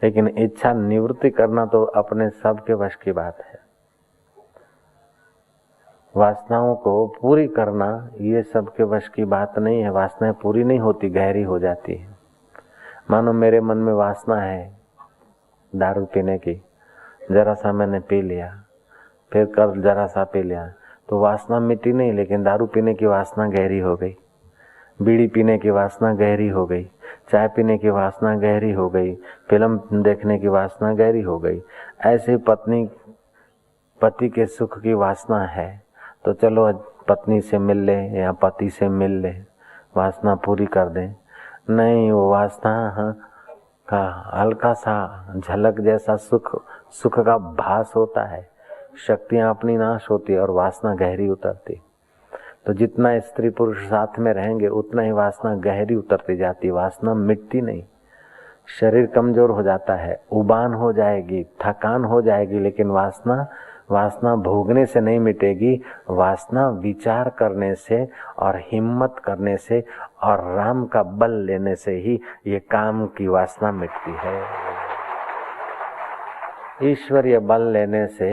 लेकिन इच्छा निवृत्ति करना तो अपने सब के वश की बात है। वासनाओं को पूरी करना ये सबके वश की बात नहीं है। वासनाएं पूरी नहीं होती, गहरी हो जाती है। मानो मेरे मन में वासना है दारू पीने की, जरा सा मैंने पी लिया, फिर कल जरा सा पी लिया, तो वासना मिटी नहीं, लेकिन दारू पीने की वासना गहरी हो गई, बीड़ी पीने की वासना गहरी हो गई, चाय पीने की वासना गहरी हो गई, फिल्म देखने की वासना गहरी हो गई। ऐसे पत्नी पति के सुख की वासना है तो चलो पत्नी से मिल ले या पति से मिल ले, वासना पूरी कर दे। नहीं, वो वासना का हल्का सा झलक जैसा सुख का भास होता है, शक्तियां अपनी नाश होती और वासना गहरी उतरती। तो जितना स्त्री पुरुष साथ में रहेंगे उतना ही वासना गहरी उतरती जाती, वासना मिटती नहीं। शरीर कमजोर हो जाता है, उबान हो जाएगी, थकान हो जाएगी, लेकिन वासना भोगने से नहीं मिटेगी। वासना विचार करने से और हिम्मत करने से और राम का बल लेने से ही ये काम की वासना मिटती है। ईश्वरीय बल लेने से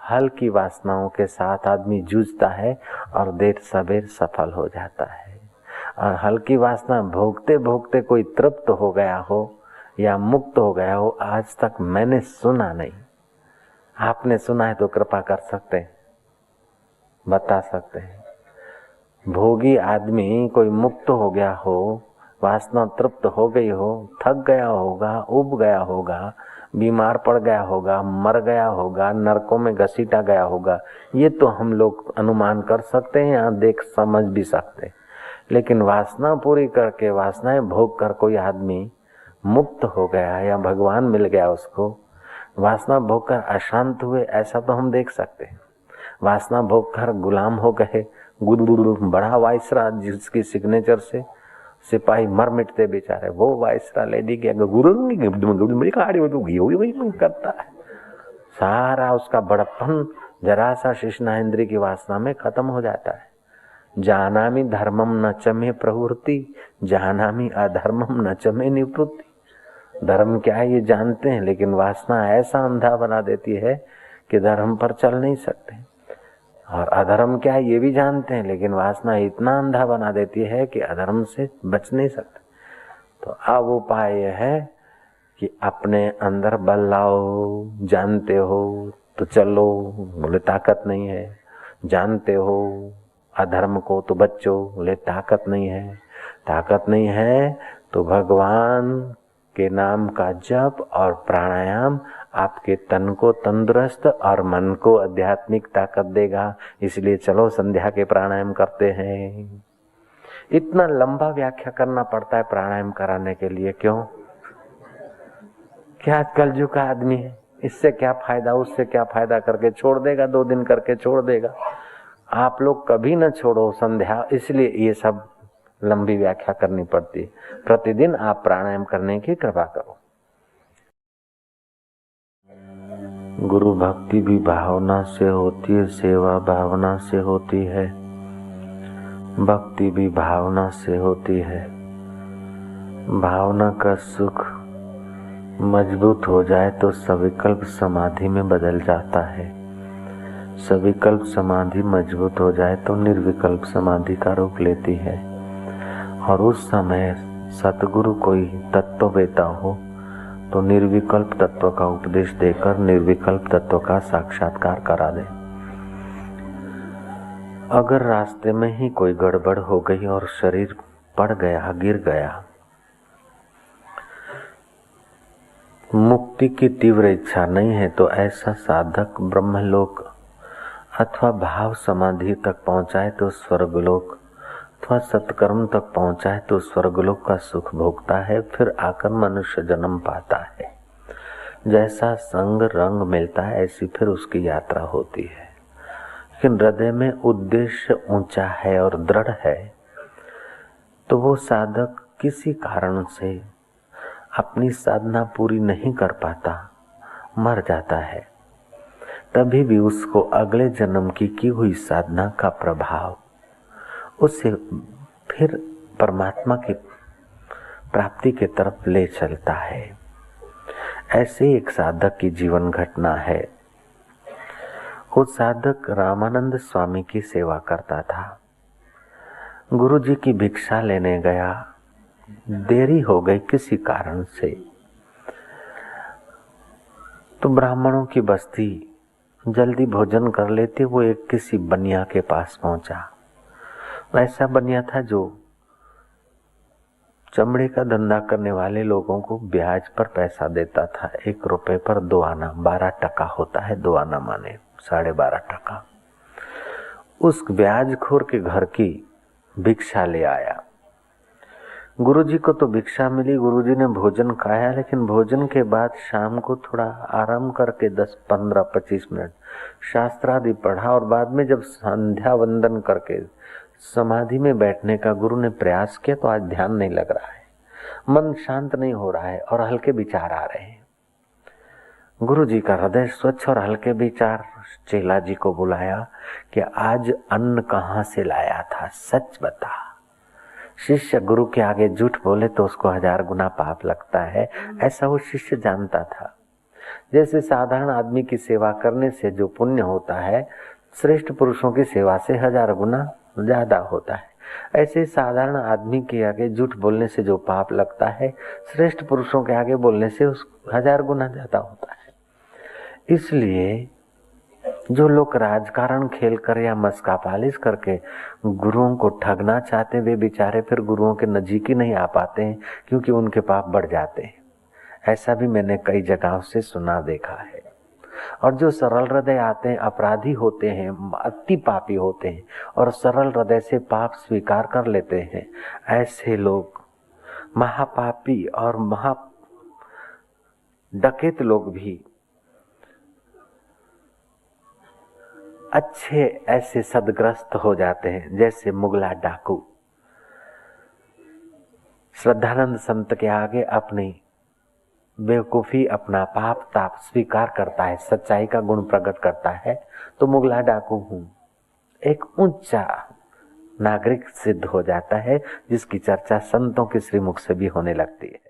हल्की वासनाओं के साथ आदमी जूझता है और देर सबेर सफल हो जाता है। और हल्की वासना भोगते भोगते कोई तृप्त हो गया हो या मुक्त हो गया हो, आज तक मैंने सुना नहीं। आपने सुना है तो कृपा कर सकते हैं, बता सकते हैं। भोगी आदमी कोई मुक्त हो गया हो, वासना तृप्त हो गई हो, थक गया होगा, उब गया होगा, बीमार पड़ गया होगा, मर गया होगा, नरकों में घसीटा गया होगा, ये तो हम लोग अनुमान कर सकते हैं, यहाँ देख समझ भी सकते हैं। लेकिन वासना पूरी करके, वासनाएं भोग कर कोई आदमी मुक्त हो गया या भगवान मिल गया उसको, वासना भोग कर अशांत हुए, ऐसा तो हम देख सकते हैं। वासना भोग कर गुलाम हो गए, बड़ा वायसरा जिसकी सिग्नेचर से सिपाही मर मिटते बेचारे, वो वायसरा लेडी के करता है, सारा उसका बड़प्पन जरा सा शिष्णाइंद्री की वासना में खत्म हो जाता है। जानामि धर्मम न च मे प्रवृत्ति, जानामि अधर्मम न च मे निवृत्ति। धर्म क्या है ये जानते हैं, लेकिन वासना ऐसा अंधा बना देती है कि धर्म पर चल नहीं सकते। और अधर्म क्या है ये भी जानते हैं, लेकिन वासना इतना अंधा बना देती है कि अधर्म से बच नहीं सकते। तो अब उपाय यह है कि अपने अंदर बल लाओ। जानते हो तो चलो, बोले ताकत नहीं है। जानते हो अधर्म को तो बच्चो, बोले ताकत नहीं है। ताकत नहीं है तो भगवान के नाम का जप और प्राणायाम आपके तन को तंदुरुस्त और मन को आध्यात्मिक ताकत देगा। इसलिए चलो संध्या के प्राणायाम करते हैं। इतना लंबा व्याख्या करना पड़ता है प्राणायाम कराने के लिए, क्यों? क्या कलयुग का आदमी है, इससे क्या फायदा उससे क्या फायदा करके छोड़ देगा, 2 दिन करके छोड़ देगा। आप लोग कभी न छोड़ो संध्या, इसलिए ये सब लंबी व्याख्या करनी पड़ती है। प्रतिदिन आप प्राणायाम करने की कृपा करो। गुरु भक्ति भी भावना से होती है, सेवा भावना से होती है, भक्ति भी भावना से होती है। भावना का सुख मजबूत हो जाए तो सविकल्प समाधि में बदल जाता है। सविकल्प समाधि मजबूत हो जाए तो निर्विकल्प समाधि का रूप लेती है। और उस समय सतगुरु कोई तत्ववेता हो तो निर्विकल्प तत्व का उपदेश देकर निर्विकल्प तत्व का साक्षात्कार करा दे। अगर रास्ते में ही कोई गड़बड़ हो गई और शरीर पड़ गया, गिर गया, मुक्ति की तीव्र इच्छा नहीं है तो ऐसा साधक ब्रह्मलोक अथवा भाव समाधि तक पहुंचाए तो स्वर्गलोक अथवा सत्कर्म तक पहुंचाए तो स्वर्गलोक का सुख भोगता है, फिर आकर मनुष्य जन्म पाता है। जैसा संग रंग मिलता है ऐसी फिर उसकी यात्रा होती है। लेकिन हृदय में उद्देश्य ऊंचा है और दृढ़ है तो वो साधक किसी कारण से अपनी साधना पूरी नहीं कर पाता, मर जाता है। तभी भी उसको अगले जन्म की हुई साधना का प्रभाव उसे फिर परमात्मा की प्राप्ति के तरफ ले चलता है। ऐसे एक साधक की जीवन घटना है। वो साधक रामानंद स्वामी की सेवा करता था। गुरु जी की भिक्षा लेने गया, देरी हो गई किसी कारण से, तो ब्राह्मणों की बस्ती जल्दी भोजन कर लेते। वो एक किसी बनिया के पास पहुंचा। ऐसा बनिया था जो चमड़े का धंधा करने वाले लोगों को ब्याज पर पैसा देता था। 1 रुपए पर 2 आना, 12 टका होता है। 2 आना माने 12.5 टका। उस ब्याजखोर के घर की भिक्षा ले आया। गुरुजी को तो भिक्षा मिली, गुरुजी ने भोजन खाया, लेकिन भोजन के बाद शाम को थोड़ा आराम करके 10, 15, 25 मिनट शास्त्रादि पढ़ा और बाद में जब संध्या वंदन करके समाधि में बैठने का गुरु ने प्रयास किया तो आज ध्यान नहीं लग रहा है, मन शांत नहीं हो रहा है और हल्के विचार आ रहे हैं। गुरु जी का हृदय स्वच्छ और हल्के विचार। चेला जी को बुलाया कि आज अन्न कहाँ से लाया था, सच बता। शिष्य गुरु के आगे झूठ बोले तो उसको 1000 गुना पाप लगता है, ऐसा वो शिष्य जानता था। जैसे साधारण आदमी की सेवा करने से जो पुण्य होता है, श्रेष्ठ पुरुषों की सेवा से 1000 गुना ज्यादा होता है। ऐसे साधारण आदमी के आगे झूठ बोलने से जो पाप लगता है, श्रेष्ठ पुरुषों के आगे बोलने से उस 1000 गुना ज्यादा होता है। इसलिए जो लोग राजकारण खेल कर या मस्का पालिश करके गुरुओं को ठगना चाहते, वे बेचारे फिर गुरुओं के नजीक ही नहीं आ पाते हैं, क्योंकि उनके पाप बढ़ जाते हैं। ऐसा भी मैंने कई जगहों से सुना देखा है। और जो सरल हृदय आते हैं, अपराधी होते हैं, अति पापी होते हैं और सरल हृदय से पाप स्वीकार कर लेते हैं, ऐसे लोग महापापी और महा डकैत लोग भी अच्छे ऐसे सदग्रस्त हो जाते हैं, जैसे मुगला डाकू श्रद्धानंद संत के आगे अपनी बेवकूफी, अपना पाप ताप स्वीकार करता है, सच्चाई का गुण प्रकट करता है, तो मुगला डाकू हूं, एक ऊंचा नागरिक सिद्ध हो जाता है, जिसकी चर्चा संतों के श्रीमुख से भी होने लगती है।